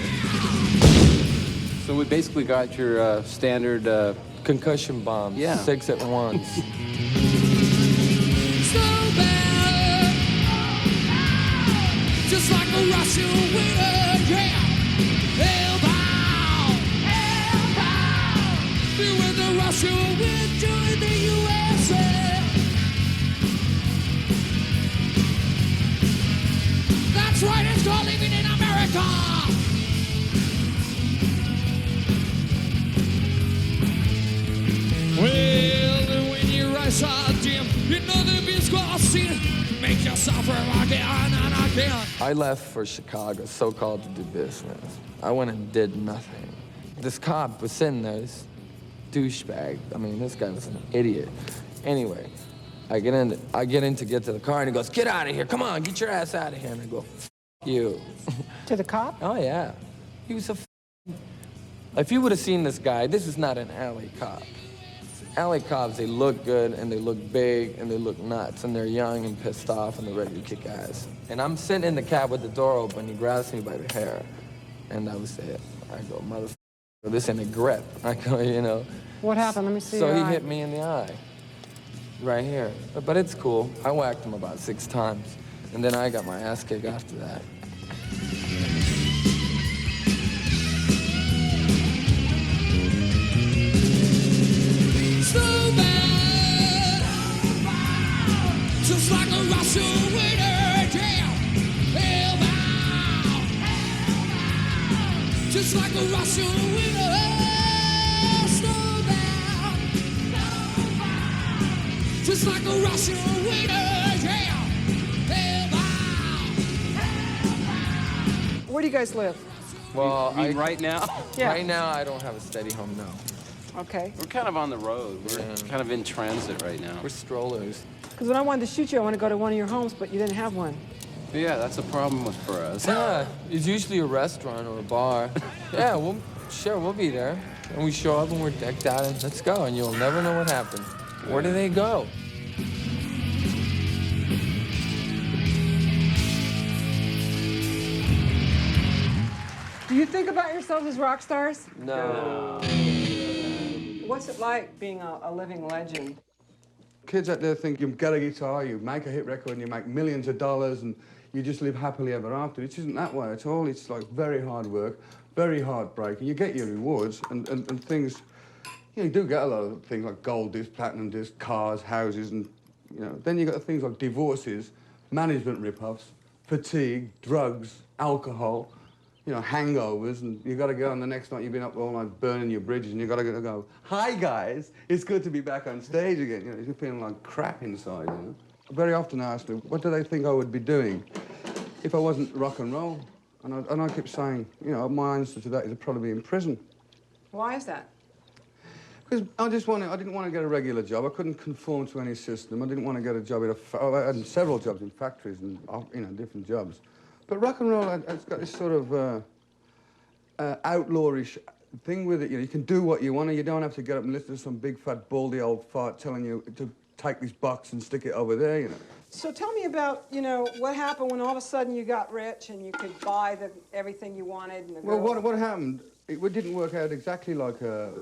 So we basically got your standard concussion bombs, 6 at once. Just like a Russian winter, yeah. Hellbound, hellbound. Be with the Russian winter in the USA. That's right, it's called living in America. Well, when you rise out, Jim, you know the beat's gonna sing. Make yourself again and again. I left for Chicago, so-called to do business. I went and did nothing. This cop was sitting there, this douchebag. I mean, this guy was an idiot. Anyway, I get in to get to the car, and he goes, "Get out of here! Come on, get your ass out of here!" And I go, "F you." To the cop? Oh yeah, he was a. If you would have seen this guy, this is not an alley cop. Alley cops, they look good, and they look big, and they look nuts, and they're young and pissed off, and they're ready to kick ass. And I'm sitting in the cab with the door open, he grabs me by the hair, and that was it. I go, "Motherfucker, this ain't a grip." I go, you know. What happened? Let me see. So he hit me in the eye, right here. But it's cool. I whacked him about 6 times, and then I got my ass kicked after that. Just like a Russian winter, yeah. Hellbound, hellbound. Just like a Russian winter, snowbound, snowbound. Just like a Russian winter, yeah. Hellbound, hellbound. Where do you guys live? Well, You mean right now? Yeah. Right now, I don't have a steady home, no. Okay. We're kind of on the road. We're kind of in transit right now. We're strollers. Because when I wanted to shoot you, I want to go to one of your homes, but you didn't have one. Yeah, that's a problem for us. Yeah, it's usually a restaurant or a bar. Yeah, we'll be there. And we show up and we're decked out and let's go. And you'll never know what happened. Where do they go? Do you think about yourselves as rock stars? No. What's it like being a living legend? Kids out there think you get a guitar, you make a hit record, and you make millions of dollars, and you just live happily ever after. It isn't that way at all. It's like very hard work, very heartbreaking. You get your rewards and things. You do get a lot of things like gold disc, platinum disc, cars, houses, and then you got things like divorces, management rip-offs, fatigue, drugs, alcohol. you know, hangovers, and you got to go, and the next night you've been up all night burning your bridges, and you got to go, hi guys, it's good to be back on stage again. You know, you're feeling like crap inside, you know. Very often I asked them, what do they think I would be doing if I wasn't rock and roll? And I kept saying, you know, my answer to that is I'd probably be in prison. Why is that? Because I didn't want to get a regular job. I couldn't conform to any system. I didn't want to get a job in I had several jobs in factories and, you know, different jobs. But rock and roll, it's got this sort of outlawish thing with it. You know, you can do what you want, and you don't have to get up and listen to some big, fat, baldy old fart telling you to take this box and stick it over there, you know. So tell me about, you know, what happened when all of a sudden you got rich and you could buy everything you wanted. And well, what happened, it didn't work out exactly like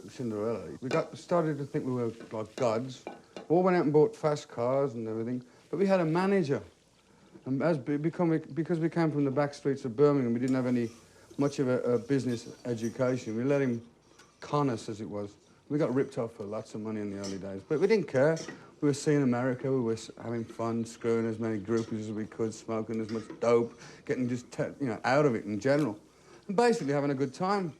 Cinderella. We started to think we were like gods. All went out and bought fast cars and everything, but we had a manager. And because we came from the back streets of Birmingham, we didn't have much of a business education. We let him con us, as it was. We got ripped off for lots of money in the early days, but we didn't care. We were seeing America, we were having fun, screwing as many groupies as we could, smoking as much dope, getting just, you know, out of it in general, and basically having a good time.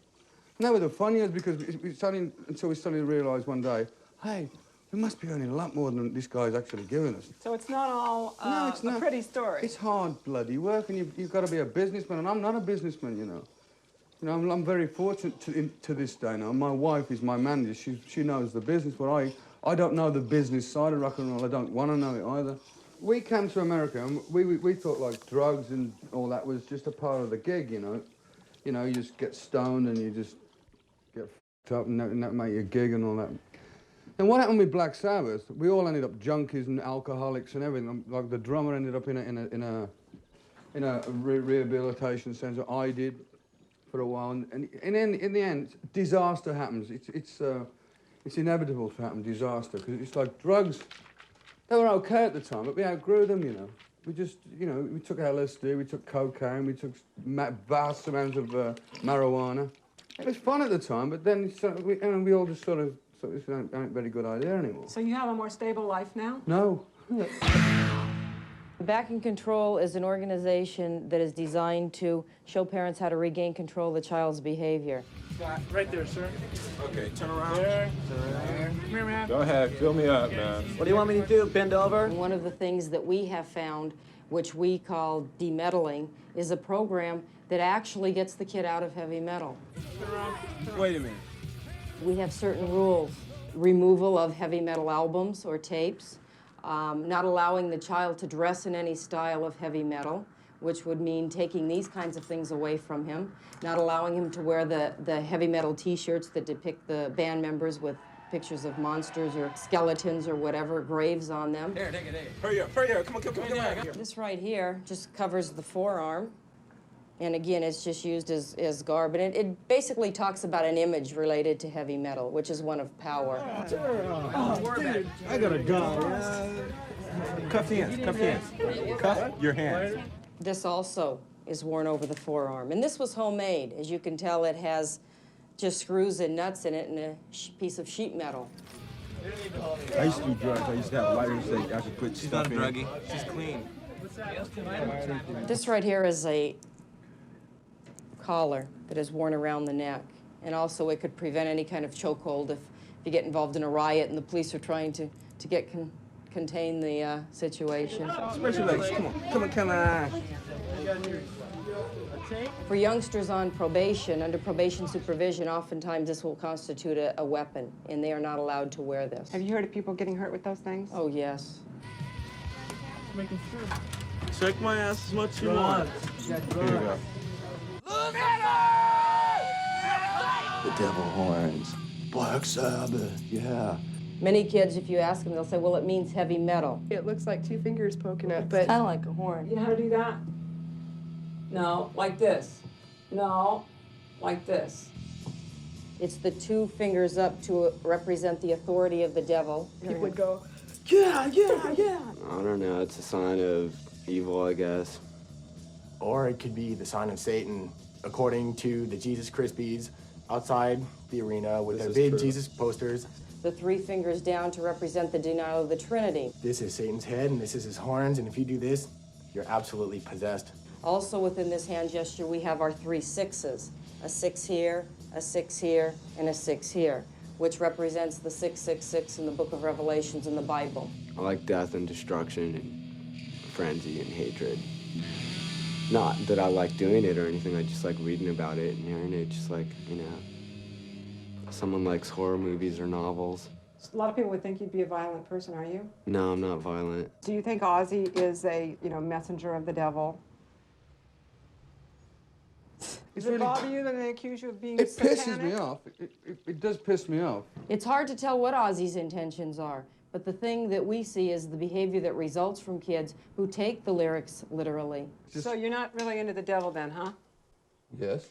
And they were the fun years because until we suddenly realised one day, hey, we must be earning a lot more than this guy's actually giving us. So it's not all No, it's not. a pretty story. It's hard bloody work, and you've got to be a businessman, and I'm not a businessman, you know. You know, I'm very fortunate to this day now. My wife is my manager. She knows the business, but I don't know the business side of rock and roll. I don't want to know it either. We came to America, and we thought like drugs and all that was just a part of the gig, you know. You know, you just get stoned and you just get f***ed up, and that make your gig and all that. And what happened with Black Sabbath? We all ended up junkies and alcoholics and everything. Like the drummer ended up in a rehabilitation centre. I did for a while, and in the end, disaster happens. It's inevitable to happen, disaster, because it's like drugs. They were okay at the time, but we outgrew them, you know. We just, you know, we took LSD, we took cocaine, we took vast amounts of marijuana. It was fun at the time, but then we all just sort of. So it's not a very good idea anymore. So you have a more stable life now? No. Back in Control is an organization that is designed to show parents how to regain control of the child's behavior. Right there, sir. Okay, turn around. There. Come here, man. Go ahead, fill me up, man. What do you want me to do, bend over? One of the things that we have found, which we call demettaling, is a program that actually gets the kid out of heavy metal. Wait a minute. We have certain rules. Removal of heavy metal albums or tapes, not allowing the child to dress in any style of heavy metal, which would mean taking these kinds of things away from him, not allowing him to wear the heavy metal t-shirts that depict the band members with pictures of monsters or skeletons or whatever, graves on them. Here, take it, take it. Hurry up, come on. This right here just covers the forearm. And again, it's just used as garb. And it basically talks about an image related to heavy metal, which is one of power. Dude, I gotta go. Cuff your hands. Cuff your hands. This also is worn over the forearm. And this was homemade. As you can tell, it has just screws and nuts in it and a piece of sheet metal. I used to do drugs. I used to have lighters that I could put stuff in. She's not a druggie. She's clean. This right here is a collar that is worn around the neck. And also it could prevent any kind of chokehold if you get involved in a riot and the police are trying to contain the situation. Spread your legs. Come on. For youngsters on probation, under probation supervision, oftentimes this will constitute a weapon, and they are not allowed to wear this. Have you heard of people getting hurt with those things? Oh, yes. Making sure. Check my ass as much as you want. Here you go. The devil horns. Black Sabbath, yeah. Many kids, if you ask them, they'll say, well, it means heavy metal. It looks like two fingers poking up, but... Kind of like a horn. You know how to do that? No, like this. No, like this. It's the two fingers up to represent the authority of the devil. People would go, yeah, yeah, yeah. I don't know. It's a sign of evil, I guess. Or it could be the sign of Satan, according to the Jesus Krispies outside the arena with their big Jesus posters. The three fingers down to represent the denial of the Trinity. This is Satan's head and this is his horns, and if you do this, you're absolutely possessed. Also within this hand gesture, we have our 3 sixes, a 6 here, a 6 here, and a 6 here, which represents the 666 in the book of Revelations in the Bible. I like death and destruction and frenzy and hatred. Not that I like doing it or anything, I just like reading about it and hearing it, just like, you know, someone likes horror movies or novels. A lot of people would think you'd be a violent person, are you? No, I'm not violent. Do you think Ozzy is a, messenger of the devil? Does it bother you that they accuse you of being satanic? It pisses me off. It does piss me off. It's hard to tell what Ozzy's intentions are, but the thing that we see is the behavior that results from kids who take the lyrics literally. So you're not really into the devil then, huh? Yes.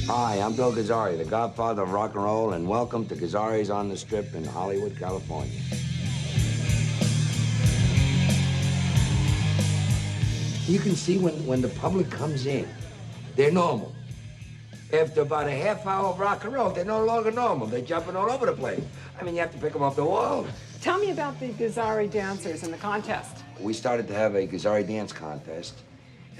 Hi, I'm Bill Gazari, the godfather of rock and roll, and welcome to Gazari's on the Strip in Hollywood, California. You can see when the public comes in, they're normal. After about a half hour of rock and roll, they're no longer normal. They're jumping all over the place. I mean, you have to pick them off the wall. Tell me about the Gazari dancers in the contest. We started to have a Gazari dance contest,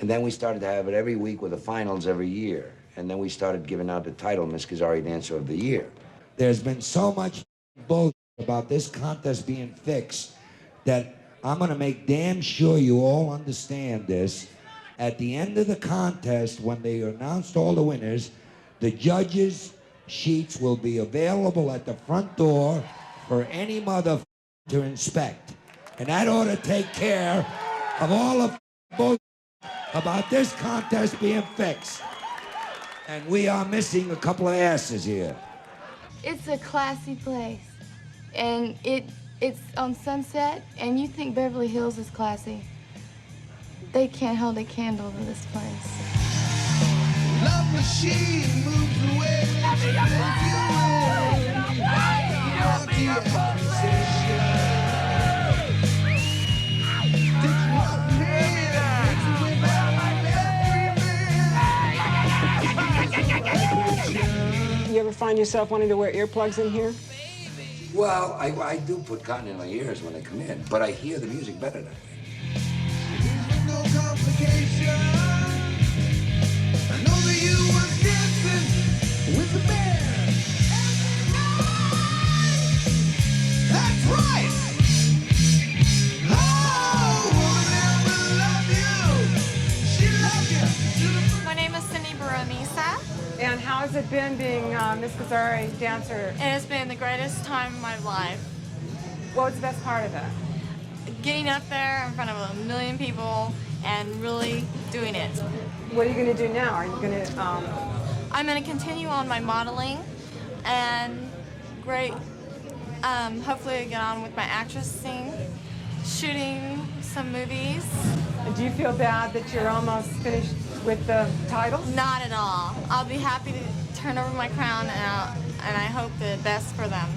and then we started to have it every week with the finals every year. And then we started giving out the title, Miss Gazari Dancer of the Year. There's been so much bullshit about this contest being fixed that I'm gonna make damn sure you all understand this. At the end of the contest, when they announced all the winners, the judges' sheets will be available at the front door for any mother to inspect. And that ought to take care of all the bullshit about this contest being fixed. And we are missing a couple of asses here. It's a classy place, and it's on Sunset, and you think Beverly Hills is classy. They can't hold a candle to this place. Love machine moves away. You ever find yourself wanting to wear earplugs in here? Well, I do put cotton in my ears when I come in, but I hear the music better that way. No complication. I know that you were dancing with the bear. That's right. Oh, woman ever love you. She loved you. My name is Cindy Baronisa. And how has it been being Miss Gazari dancer? It has been the greatest time of my life. What was the best part of it? Getting up there in front of 1 million people and really doing it. What are you going to do now? Are you going to... I'm going to continue on my modeling and hopefully get on with my actressing, shooting some movies. Do you feel bad that you're almost finished with the title? Not at all. I'll be happy to turn over my crown, and I hope the best for them.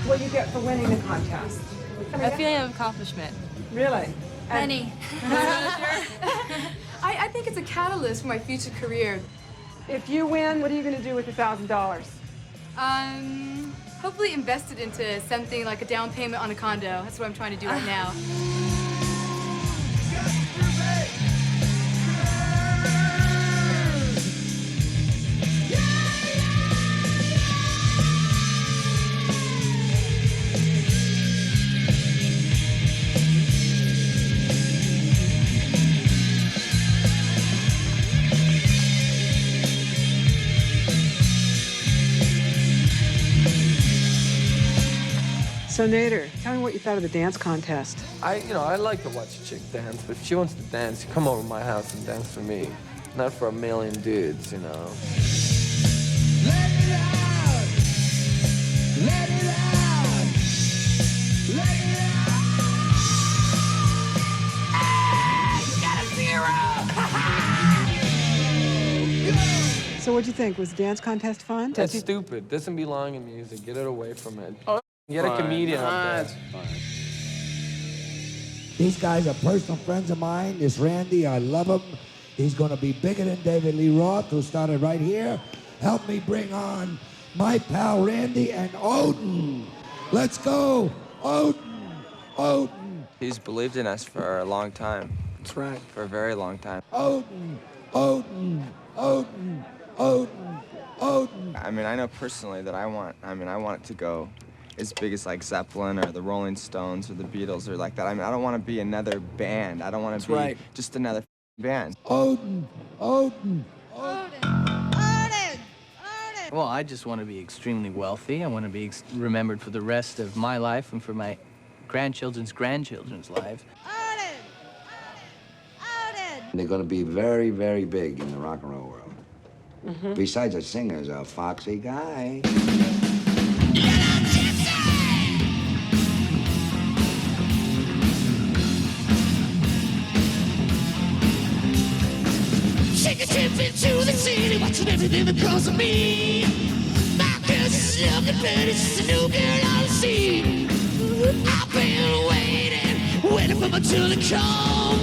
What do you get for winning the contest? A feeling of accomplishment. Really? Penny. I think it's a catalyst for my future career. If you win, what are you going to do with $1,000? Hopefully invest it into something like a down payment on a condo. That's what I'm trying to do right now. So Nader, tell me what you thought of the dance contest. I like to watch a chick dance, but if she wants to dance, come over to my house and dance for me. Not for 1 million dudes, you know. Let it out. Let it out. Let it out. You got a 0. So what'd you think? Was the dance contest fun? That's stupid. Doesn't belong in music. Get it away from it. Get a comedian up there. That's fine. These guys are personal friends of mine. This Randy, I love him. He's going to be bigger than David Lee Roth, who started right here. Help me bring on my pal Randy and Odin. Let's go, Odin, Odin. He's believed in us for a long time. That's right. For a very long time. Odin, Odin, Odin, Odin, Odin. I mean, I know personally that I want it to go as big as like Zeppelin or the Rolling Stones or the Beatles or like that. I mean, I don't want to be another band. I don't want to be just another band. Odin, Odin, Well, I just want to be extremely wealthy. I want to be remembered for the rest of my life and for my grandchildren's grandchildren's lives. They're going to be very, very big in the rock and roll world. Besides a singer's a foxy guy. Take a trip into the city, watching everything that comes of me. My girl's just looking pretty, she's a new girl on the scene. I've been waiting for my turn to come.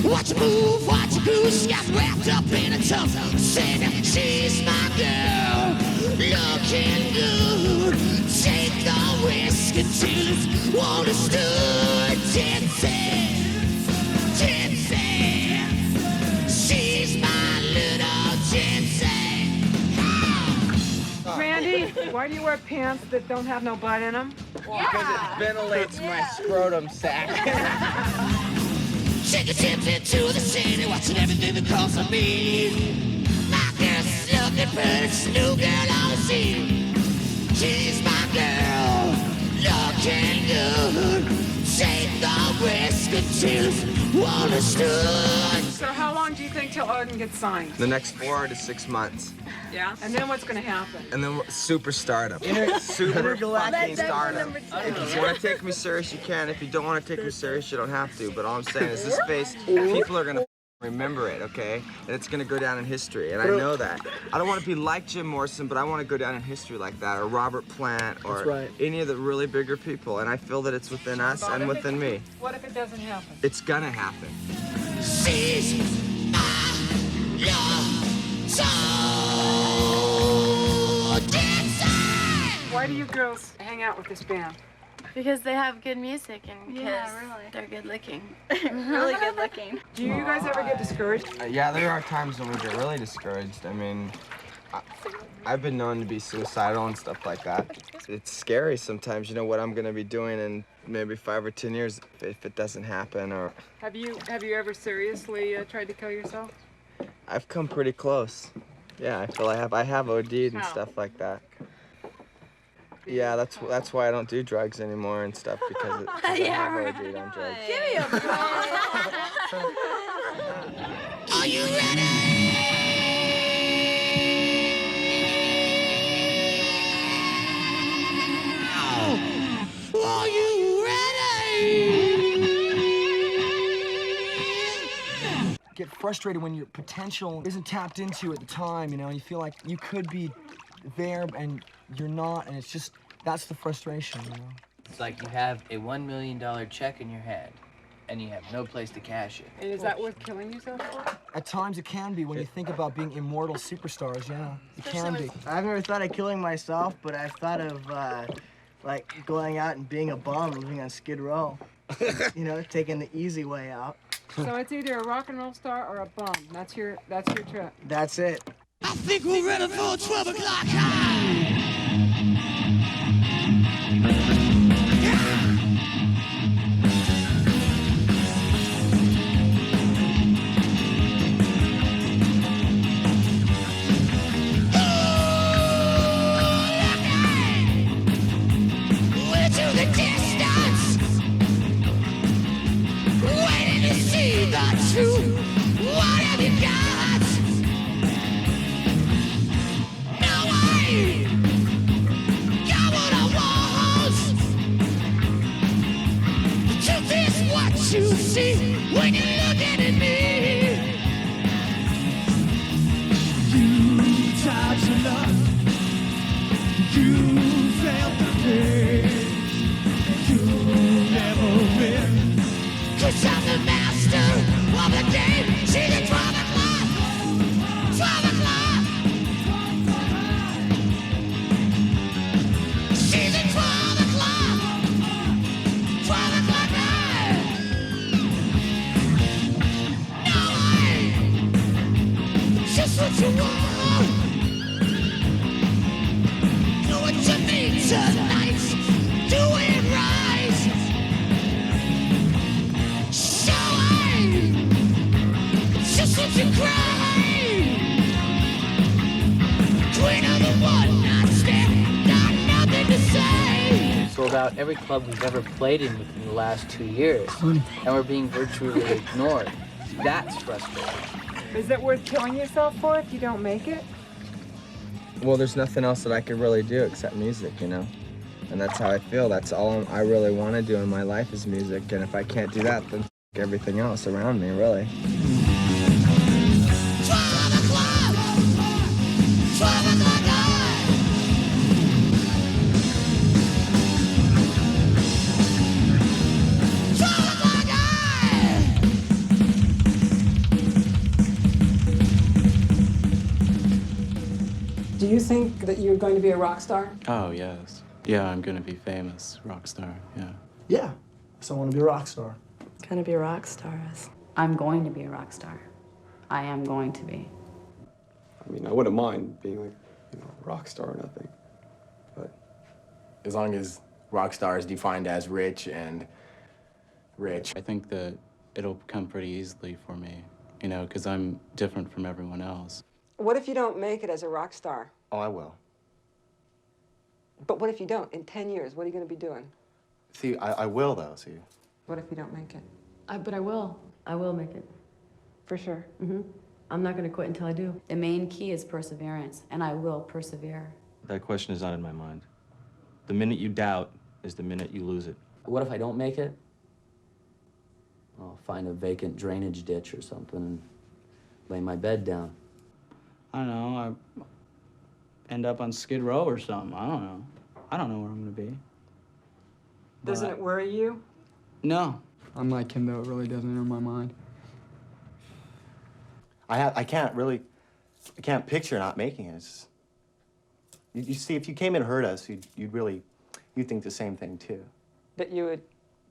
Watch her move, watch her groove, she got wrapped up in a tub. Saying she's my girl, looking good. Take the risk until it's understood. Tipsy, tipsy. She's my little gypsy. Randy, why do you wear pants that don't have no butt in them? Because it ventilates my scrotum sack. Take a trip into the city, watching everything that comes of me. My girl's looking pretty, she's a new girl on the scene. She's my girl, looking good. Take the risk until it's understood. So how long do you think till Odin gets signed? The next 4 to 6 months. Yeah? And then what's going to happen? And then super stardom. Super fucking stardom. If you want to take me serious, you can. If you don't want to take me serious, you don't have to. But all I'm saying is this face, people are going to remember it, okay? And it's going to go down in history, and I know that. I don't want to be like Jim Morrison, but I want to go down in history like that, or Robert Plant, or any of the really bigger people. And I feel that it's within us and within me. What if it doesn't happen? It's going to happen. She's my love soul. Why do you girls hang out with this band? Because they have good music and because they're good looking. Really good looking. Do you guys ever get discouraged? Yeah, there are times when we get really discouraged. I mean, I've been known to be suicidal and stuff like that. It's scary sometimes, you know, what I'm gonna be doing in maybe 5 or 10 years if it doesn't happen. Or Have you ever seriously tried to kill yourself? I've come pretty close. Yeah, I feel I have OD'd and stuff like that. Yeah, that's why I don't do drugs anymore and stuff, because I have OD'd on drugs. Give me a Are you ready? Are you ready? Get frustrated when your potential isn't tapped into at the time, you know, you feel like you could be there and you're not, and it's just, that's the frustration, you know. It's like you have a $1 million check in your head, and you have no place to cash it. And is that worth killing yourself for? At times it can be when you think about being immortal superstars, yeah, it can be. I've never thought of killing myself, but I've thought of, like, going out and being a bum, living on Skid Row. You know, taking the easy way out. So it's either a rock and roll star or a bum. That's your trip. That's it. I think we're ready for 12 o'clock high. To the distance, waiting to see the truth. What have you got? No way. Got what I want. The truth is what you see when you're looking at me. You tried to love. You felt the pain. Cause about every club we've ever played in within the last 2 years, and we're being virtually ignored. That's frustrating. Is it worth killing yourself for if you don't make it? Well, there's nothing else that I could really do except music, you know? And that's how I feel. That's all I really want to do in my life is music. And if I can't do that, then everything else around me, really. Do you think that you're going to be a rock star? Oh, yes. Yeah, I'm gonna be famous, rock star, yeah. Yeah, so I want to be a rock star. Gonna be rock stars. I'm going to be a rock star. I am going to be. I mean, I wouldn't mind being like, you know, a rock star or nothing. But as long as rock star is defined as rich and rich. I think that it'll come pretty easily for me, you know, because I'm different from everyone else. What if you don't make it as a rock star? Oh, I will. But what if you don't? In 10 years, what are you going to be doing? See, I will, though, see. What if you don't make it? But I will. I will make it. For sure. Mm-hmm. I'm not going to quit until I do. The main key is perseverance, and I will persevere. That question is not in my mind. The minute you doubt is the minute you lose it. What if I don't make it? I'll find a vacant drainage ditch or something and lay my bed down. I don't know, I end up on Skid Row or something. I don't know. I don't know where I'm gonna be. Doesn't it worry you? No. I'm like him, though. It really doesn't enter my mind. I can't picture not making it. It's just, you see, if you came and heard us, you'd think the same thing, too. That you would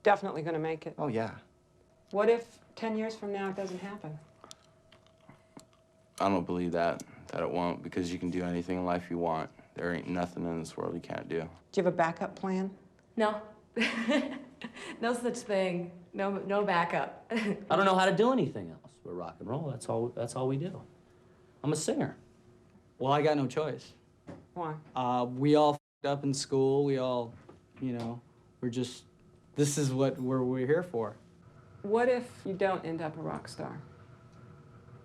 definitely going to make it? Oh, yeah. What if 10 years from now it doesn't happen? I don't believe that it won't, because you can do anything in life you want. There ain't nothing in this world you can't do. Do you have a backup plan? No. No such thing. No backup. I don't know how to do anything else but rock and roll. That's all we do. I'm a singer. Well, I got no choice. Why? We all f***ed up in school. We all, you know, this is what we're here for. What if you don't end up a rock star?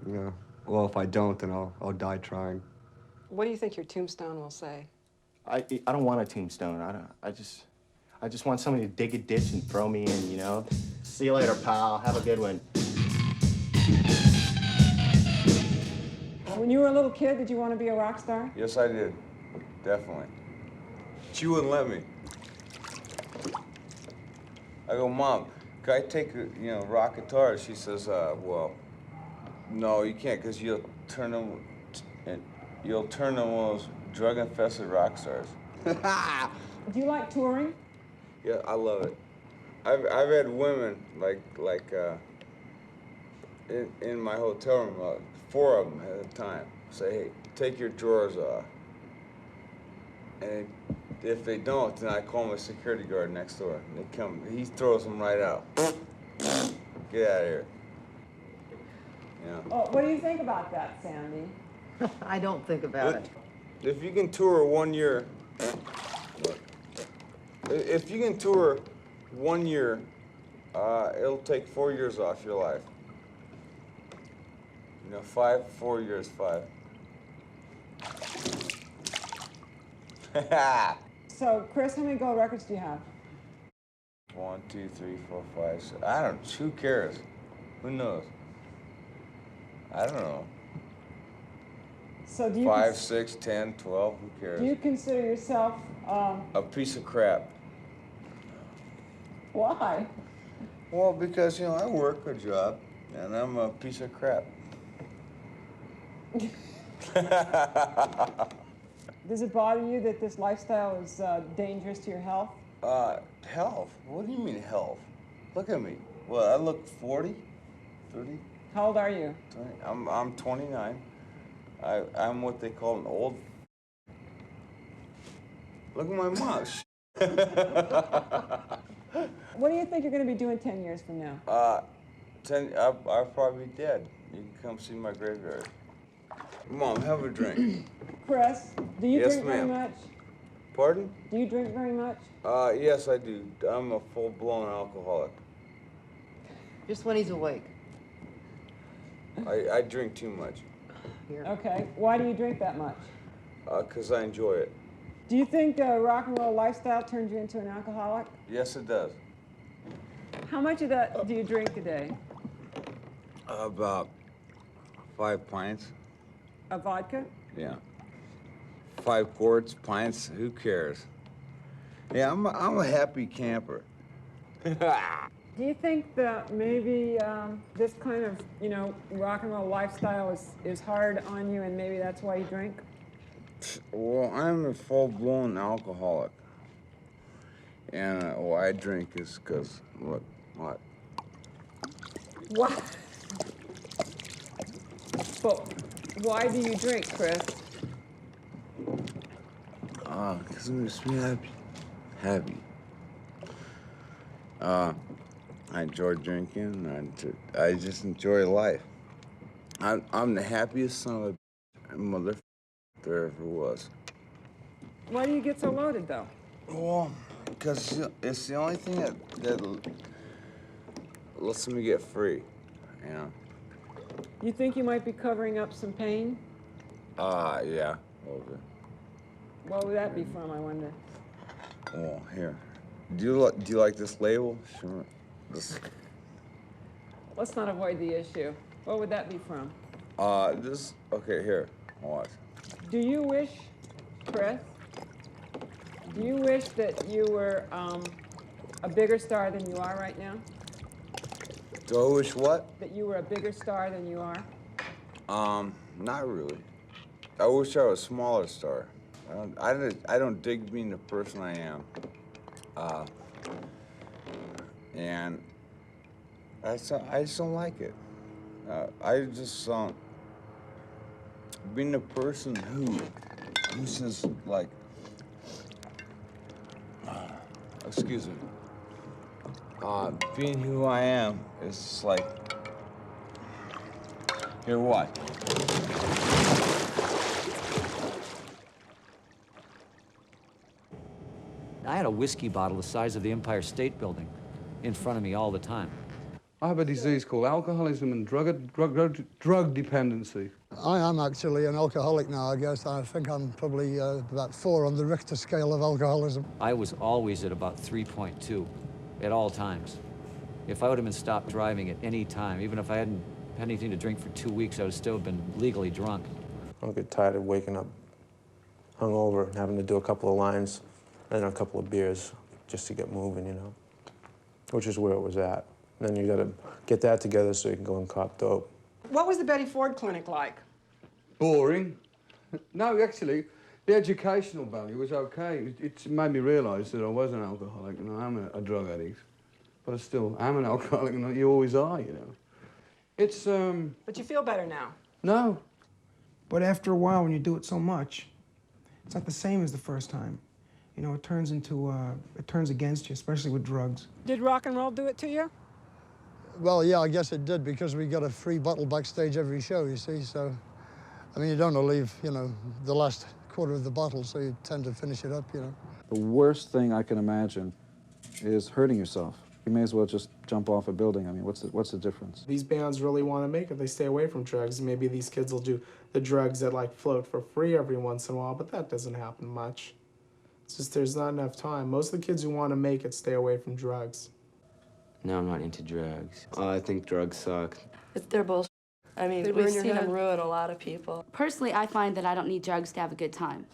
Yeah. Well, if I don't, then I'll die trying. What do you think your tombstone will say? I don't want a tombstone. I just want somebody to dig a ditch and throw me in, you know? See you later, pal. Have a good one. When you were a little kid, did you want to be a rock star? Yes, I did. Definitely. She wouldn't let me. I go, Mom, can I take a, rock guitar? She says, well, no, you can't, because you'll turn them one of those drug-infested rock stars. Do you like touring? Yeah, I love it. I've had women in my hotel room, 4 of them at a time, say, hey, take your drawers off. And if they don't, then I call my security guard next door. And they come, he throws them right out. Get out of here. Yeah. Oh, what do you think about that, Sandy? I don't think about it. If you can tour 1 year, if you can tour 1 year, it'll take 4 years off your life. 4 years, 5. So, Chris, how many gold records do you have? 1, 2, 3, 4, 5, 6. I don't. Who cares? Who knows? I don't know. So do you 5, 6, 10, 12. Who cares? Do you consider yourself a piece of crap? Why? Well, because I work a job, and I'm a piece of crap. Does it bother you that this lifestyle is dangerous to your health? Health? What do you mean health? Look at me. Well, I look 40, 30. How old are you? 20. I'm 29. I'm what they call an old. Look at my mouth. What do you think you're going to be doing 10 years from now? I'll probably be dead. You can come see my graveyard. Mom, have a drink. Chris, do you Yes, drink very ma'am. much? Pardon? Do you drink very much? Yes, I do. I'm a full-blown alcoholic. Just when he's awake. I drink too much. Okay. Why do you drink that much? 'Cause I enjoy it. Do you think rock and roll lifestyle turned you into an alcoholic? Yes, it does. How much of that do you drink a day? About 5 pints. Of vodka? Yeah. 5 quarts, pints, who cares? Yeah, I'm a happy camper. Do you think that maybe this kind of, you know, rock and roll lifestyle is hard on you and maybe that's why you drink? Well, I'm a full-blown alcoholic. And why I drink is because, what? What? But why do you drink, Chris? Because it makes me happy. I enjoy drinking. I just enjoy life. I'm the happiest son of a mother there ever was. Why do you get so loaded, though? Well, because it's the only thing that lets me get free, you know? You think you might be covering up some pain? Yeah, a little bit. What would that be from, I wonder? Well, here. Do you like this label? Sure. Let's not avoid the issue. What would that be from? Okay, here. Watch. Do you wish, Chris, do you wish that you were a bigger star than you are right now? Do I wish what? That you were a bigger star than you are? Not really. I wish I was a smaller star. I don't dig being the person I am. And I just don't like it. I just being the person who says like, excuse me. Being who I am is just like, here what? I had a whiskey bottle the size of the Empire State Building in front of me all the time. I have a disease called alcoholism and drug dependency. I am actually an alcoholic now, I guess. I think I'm probably about 4 on the Richter scale of alcoholism. I was always at about 3.2 at all times. If I would have been stopped driving at any time, even if I hadn't had anything to drink for 2 weeks, I would still have been legally drunk. I'll get tired of waking up hungover and having to do a couple of lines and a couple of beers just to get moving, you know, which is where it was at. And then you got to get that together so you can go and cop dope. What was the Betty Ford clinic like? Boring. No, actually, the educational value was okay. It made me realise that I was an alcoholic and I am a drug addict. But I still am an alcoholic and you always are, you know. It's, But you feel better now? No. But after a while, when you do it so much, it's not the same as the first time. You know, it turns against you, especially with drugs. Did rock and roll do it to you? Well, yeah, I guess it did, because we got a free bottle backstage every show, you see, so... I mean, you don't want to leave, you know, the last quarter of the bottle, so you tend to finish it up, you know. The worst thing I can imagine is hurting yourself. You may as well just jump off a building. I mean, what's the difference? These bands really want to make it. They stay away from drugs. Maybe these kids will do the drugs that, like, float for free every once in a while, but that doesn't happen much. It's just there's not enough time. Most of the kids who want to make it stay away from drugs. No, I'm not into drugs. I think drugs suck. They're bullshit. I mean, They we've ruin your seen head. them ruin a lot of people. Personally, I find that I don't need drugs to have a good time.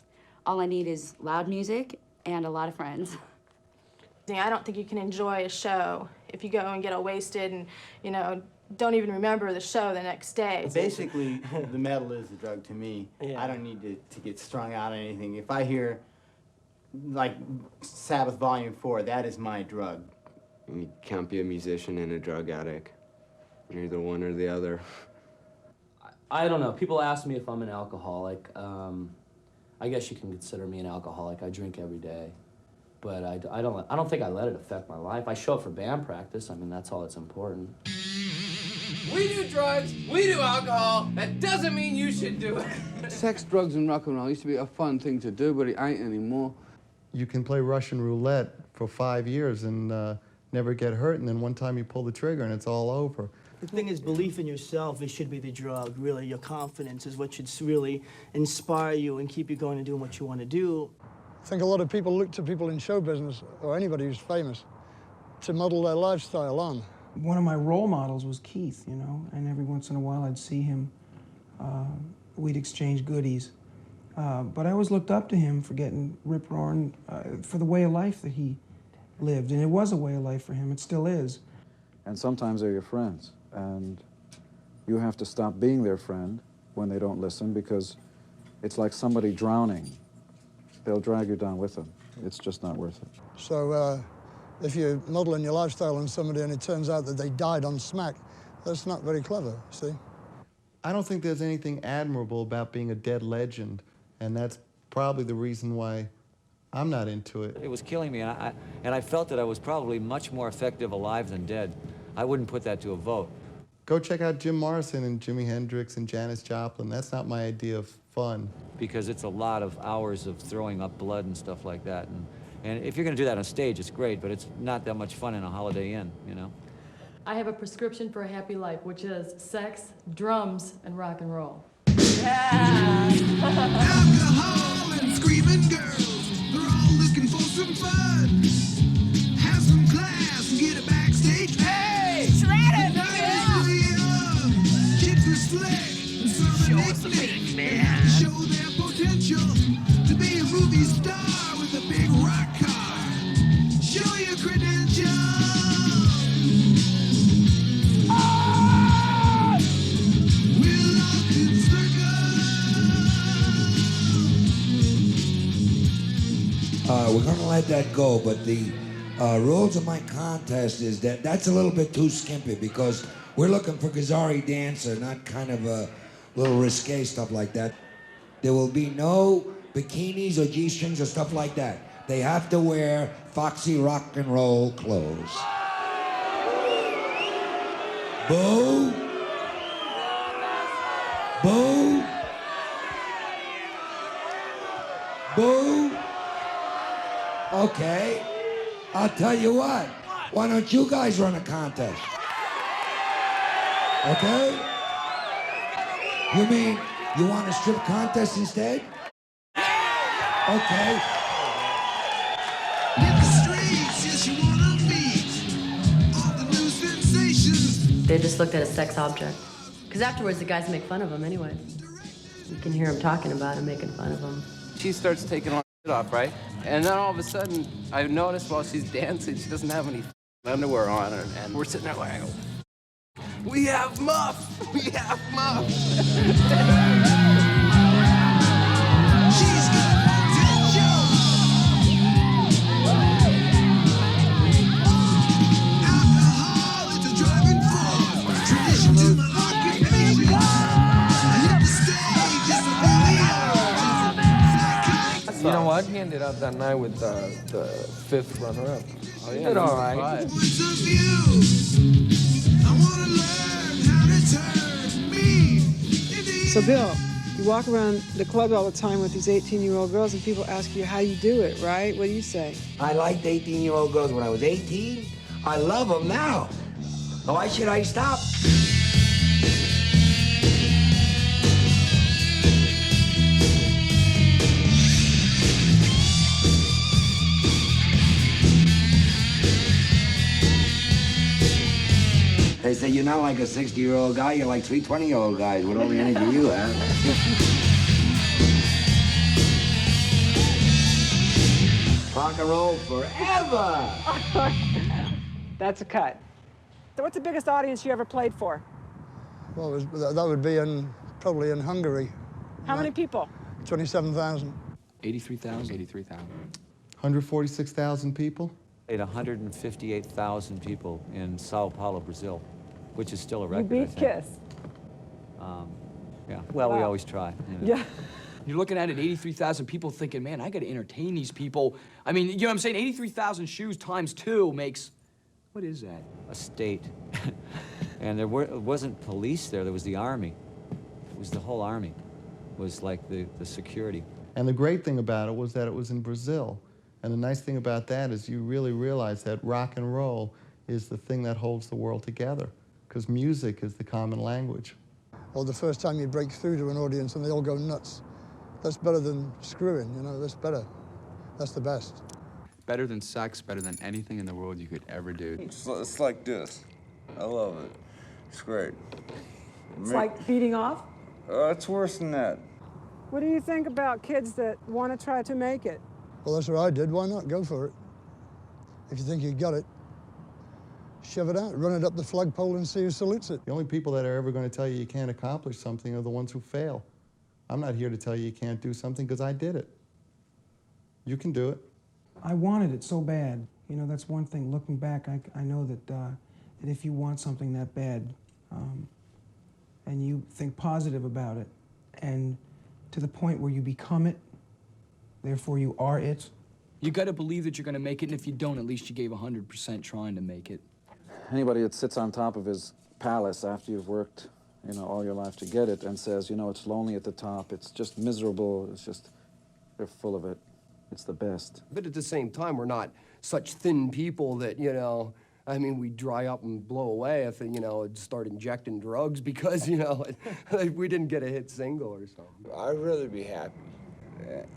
All I need is loud music and a lot of friends. I don't think you can enjoy a show if you go and get all wasted and, you know, don't even remember the show the next day. Basically, the metal is the drug to me. Yeah. I don't need to get strung out on anything. If I hear, like, Sabbath Volume 4, that is my drug. You can't be a musician and a drug addict. You're either one or the other. I don't know. People ask me if I'm an alcoholic. I guess you can consider me an alcoholic. I drink every day. But I don't think I let it affect my life. I show up for band practice. I mean, that's all that's important. We do drugs, we do alcohol. That doesn't mean you should do it. sex, drugs, and rock and roll used to be a fun thing to do, but it ain't anymore. you can play Russian roulette for 5 years and never get hurt, and then one time you pull the trigger and it's all over. The thing is, belief in yourself, it should be the drug, really. Your confidence is what should really inspire you and keep you going and doing what you want to do. I think a lot of people look to people in show business, or anybody who's famous, to model their lifestyle on. One of my role models was Keith, you know, and every once in a while I'd see him. We'd exchange goodies. But I always looked up to him for getting rip-roaring, for the way of life that he lived. And it was a way of life for him, it still is. And sometimes they're your friends, and you have to stop being their friend when they don't listen, because it's like somebody drowning. They'll drag you down with them. It's just not worth it. So if you're modeling your lifestyle on somebody and it turns out that they died on smack, that's not very clever, see? I don't think there's anything admirable about being a dead legend, and that's probably the reason why I'm not into it. It was killing me, and I felt that I was probably much more effective alive than dead. I wouldn't put that to a vote. Go check out Jim Morrison and Jimi Hendrix and Janis Joplin. That's not my idea of fun. Because it's a lot of hours of throwing up blood and stuff like that. And if you're going to do that on stage, it's great, but it's not that much fun in a Holiday Inn, you know? I have a prescription for a happy life, which is sex, drums, and rock and roll. Alcohol and screaming girls, they're all looking for some fun. Have some class and get a backstage. Hey! Shredded, kids are slick and some are nick, man. Show their potential to be a movie star with a big rock car. Show your credentials. We're going to let that go, but the rules of my contest is that that's a little bit too skimpy, because we're looking for Gazari dancer, not kind of a little risque stuff like that. There will be no bikinis or G-strings or stuff like that. They have to wear foxy rock and roll clothes. Boo! Boo! Boo! Okay, I'll tell you what. Why don't you guys run a contest? Okay? You mean you want a strip contest instead? Okay. Hit the streets, yes, you wanna meet all the new sensations. They just looked at a sex object. Because afterwards, the guys make fun of him anyway. You can hear them talking about him, making fun of him. She starts taking all shit off, right? And then all of a sudden, I noticed while she's dancing, she doesn't have any underwear on her, and we're sitting there like, we have Muff! We have Muff! She's got potential. Alcohol is a driving force. Tradition to my occupation. I hit the stage, it's a You know what? He ended up that night with the fifth runner-up. Oh, He yeah, did all right. points of view. I wanna learn how to turn me into So, Bill, you walk around the club all the time with these 18-year-old girls, and people ask you how you do it, right? What do you say? I liked 18-year-old girls when I was 18. I love them now. Why should I stop? They say you're not like a 60-year-old guy, you're like 3 20-year-old guys with all the energy you have. Rock and roll forever! That's a cut. So what's the biggest audience you ever played for? Well, that would be probably in Hungary. How many people? 27,000. 83,000? 83,000. 146,000 people? 158,000 people in Sao Paulo, Brazil, which is still a record. You beat Kiss. Yeah, well, we Wow. always try. You know. Yeah. You're looking at it, 83,000 people thinking, man, I got to entertain these people. I mean, you know what I'm saying? 83,000 shoes times 2 makes, what is that? A state. And there wasn't police there was the army. It was the whole army. It was like the security. And the great thing about it was that it was in Brazil. And the nice thing about that is you really realize that rock and roll is the thing that holds the world together, because music is the common language. Or the first time you break through to an audience and they all go nuts. That's better than screwing, you know, that's better. That's the best. Better than sex, better than anything in the world you could ever do. It's like this. I love it. It's great. It's like beating off? It's worse than that. What do you think about kids that want to try to make it? Well, that's what I did. Why not? Go for it. If you think you got it, shove it out, run it up the flagpole and see who salutes it. The only people that are ever going to tell you you can't accomplish something are the ones who fail. I'm not here to tell you you can't do something because I did it. You can do it. I wanted it so bad. You know, that's one thing. Looking back, I know that if you want something that bad, and you think positive about it, and to the point where you become it, therefore you are it. You gotta believe that you're gonna make it, and if you don't, at least you gave 100% trying to make it. Anybody that sits on top of his palace after you've worked, you know, all your life to get it and says, you know, it's lonely at the top, it's just miserable, it's just, they're full of it. It's the best. But at the same time, we're not such thin people that, you know, I mean, we dry up and blow away if, you know, start injecting drugs because, you know, we didn't get a hit single or something. I'd rather be happy.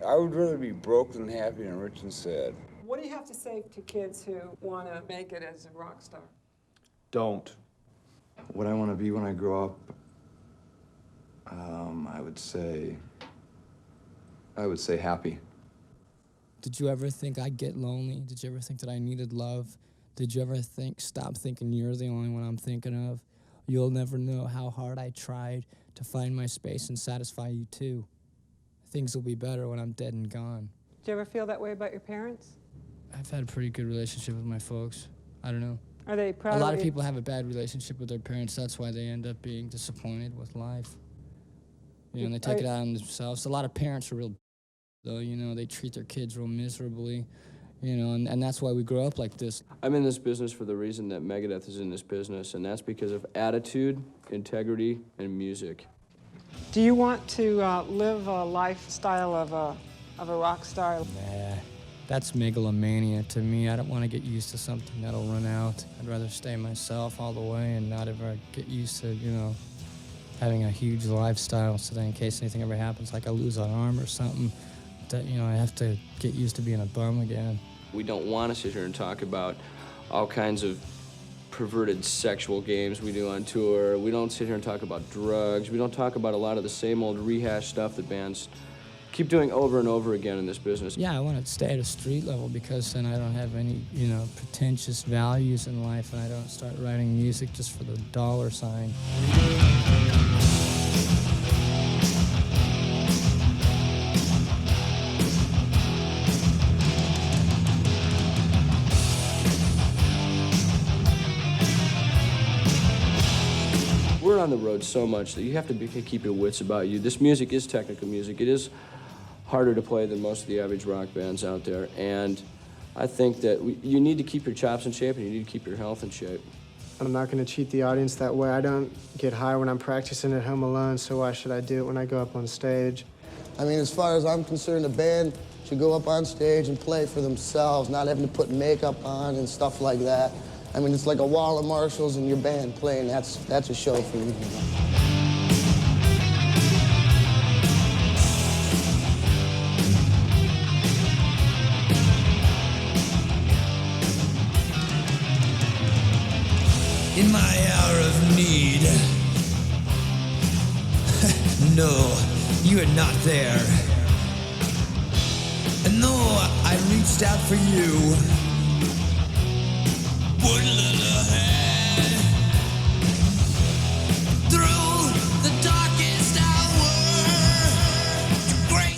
I would rather be broke than happy and rich and sad. What do you have to say to kids who want to make it as a rock star? Don't. What I want to be when I grow up, I would say happy. Did you ever think I'd get lonely? Did you ever think that I needed love? Did you ever stop thinking you're the only one I'm thinking of? You'll never know how hard I tried to find my space and satisfy you too. Things will be better when I'm dead and gone. Did you ever feel that way about your parents? I've had a pretty good relationship with my folks. I don't know. Are they proud A lot of of you? people have a bad relationship with their parents. That's why they end up being disappointed with life. You know, and they take it out on themselves. A lot of parents are real, though, you know, they treat their kids real miserably, you know, and that's why we grow up like this. I'm in this business for the reason that Megadeath is in this business, and that's because of attitude, integrity, and music. Do you want to live a lifestyle of a rock star? Nah, that's megalomania to me. I don't want to get used to something that'll run out. I'd rather stay myself all the way and not ever get used to, you know, having a huge lifestyle so that in case anything ever happens, like I lose an arm or something, that, you know, I have to get used to being a bum again. We don't want to sit here and talk about all kinds of perverted sexual games we do on tour. We don't sit here and talk about drugs. We don't talk about a lot of the same old rehash stuff that bands keep doing over and over again in this business. Yeah, I want to stay at a street level because then I don't have any, you know, pretentious values in life, and I don't start writing music just for the dollar sign. We're on the road so much that you have to keep your wits about you. This music is technical music. It is harder to play than most of the average rock bands out there, and I think that you need to keep your chops in shape and you need to keep your health in shape. I'm not going to cheat the audience that way. I don't get high when I'm practicing at home alone, so why should I do it when I go up on stage? I mean, as far as I'm concerned, a band should go up on stage and play for themselves, not having to put makeup on and stuff like that. I mean, it's like a wall of Marshalls and your band playing. That's a show for me. In my hour of need. No, you are not there. And though I reached out for you, wouldn't lend a hand through the darkest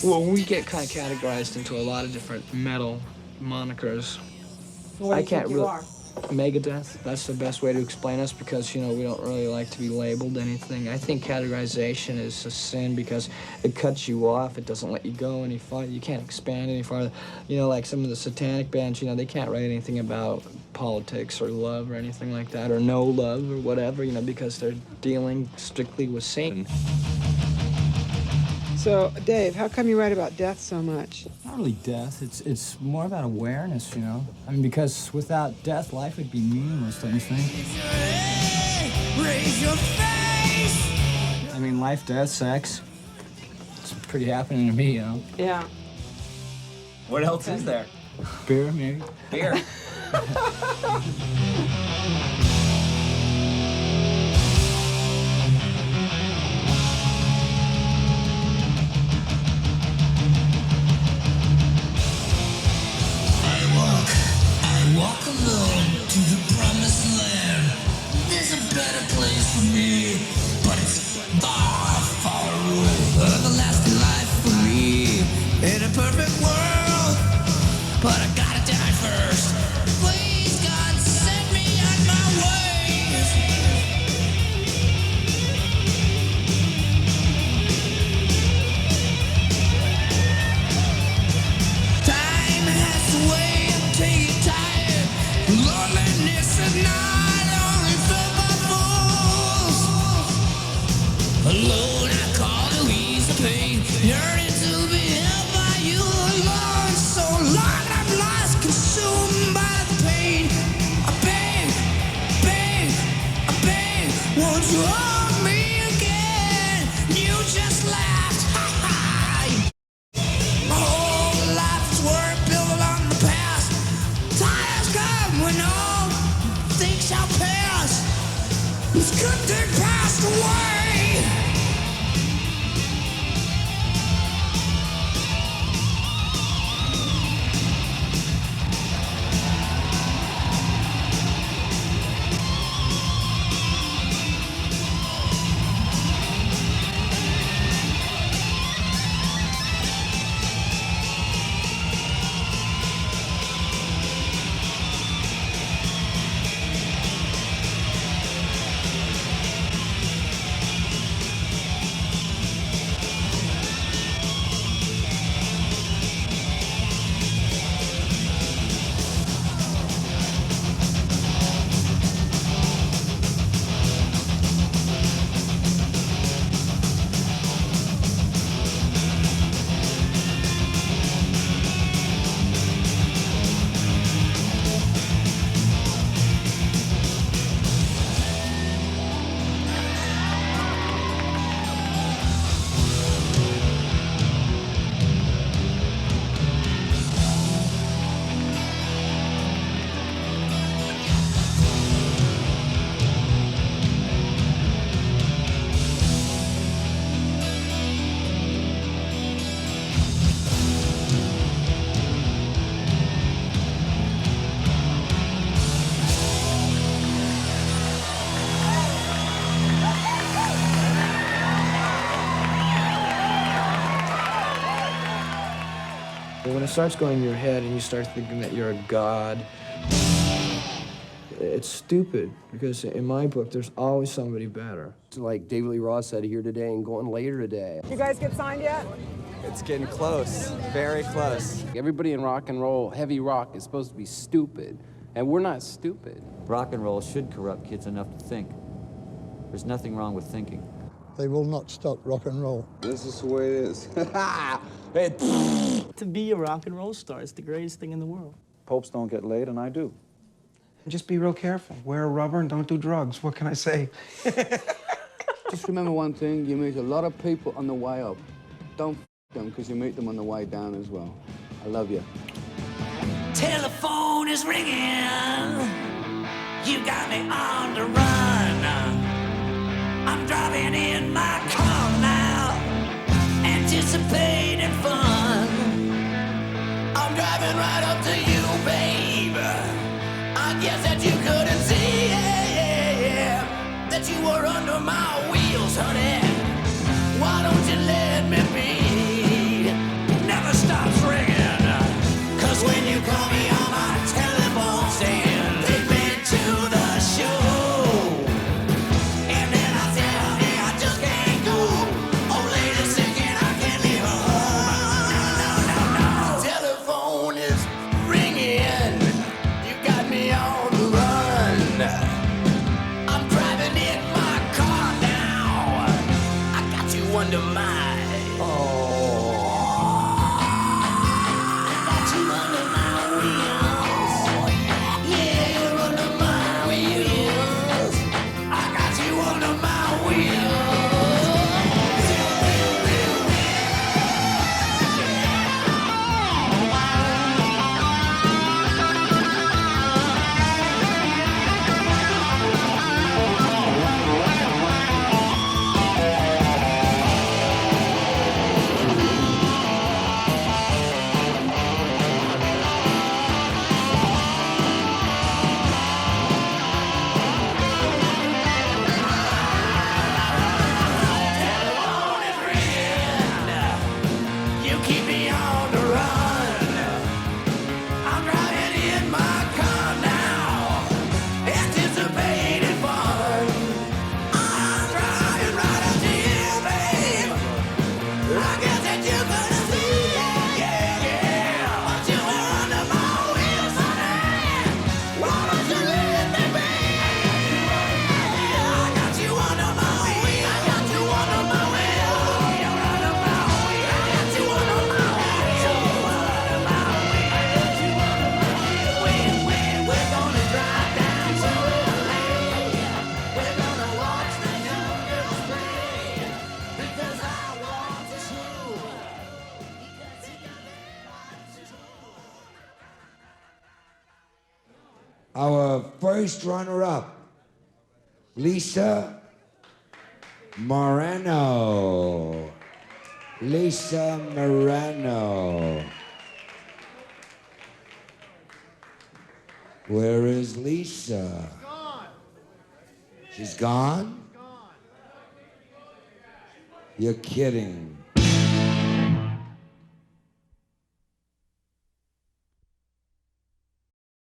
hour. Well, we get kind of categorized into a lot of different metal monikers. What do you think you are? Megadeath, that's the best way to explain us because, you know, we don't really like to be labeled anything. I think categorization is a sin because it cuts you off. It doesn't let you go any farther. You can't expand any farther. You know, like some of the satanic bands, you know, they can't write anything about politics or love or anything like that, or no love or whatever, you know, because they're dealing strictly with Satan. So, Dave, how come you write about death so much? Not really death. It's more about awareness, you know? I mean, because without death, life would be meaningless, don't you think? Raise your face. I mean, life, death, sex. It's pretty happening to me, you know? Yeah. What else is there? Beer, maybe? Beer. I walk alone to the promised land. There's a better place for me, but it's far, far away. Everlasting life for me in a perfect world, but I gotta die first. Please, God, send me on my way. Time has a way of taking time. Loneliness is not only felt by fools. Alone I call to ease the pain, yearning to be held by you alone. So long I'm lost, consumed by the pain. I beg, beg, I beg, won't you hold me again? You just laughed, ha ha. My whole life's work built on the past. Time has come when all things shall pass. This good thing passed away. When it starts going in your head and you start thinking that you're a god, it's stupid, because in my book, there's always somebody better. It's like David Lee Roth said, here today and going later today. You guys get signed yet? It's getting close, very close. Everybody in rock and roll, heavy rock, is supposed to be stupid, and we're not stupid. Rock and roll should corrupt kids enough to think. There's nothing wrong with thinking. They will not stop rock and roll. This is the way it is. To be a rock and roll star is the greatest thing in the world. Popes don't get laid, and I do. Just be real careful. Wear a rubber and don't do drugs. What can I say? Just remember one thing, you meet a lot of people on the way up. Don't them, because you meet them on the way down as well. I love you. Telephone is ringing. You got me on the run. I'm driving in my car now, anticipating fun. I'm driving right up to you, babe. I guess that you couldn't see that you were under my wheels, honey. Why don't you let me be? Never stops ringing, 'cause when you call me on my telephone stand, take me to the show, and then I say, honey, I just can't go. Old lady's sick and I can't leave her home. No. Telephone is ringing. You got me on the run. I'm driving in my car now. I got you under my our first runner-up, Lisa Moreno. Lisa Moreno. Where is Lisa? She's gone? You're kidding.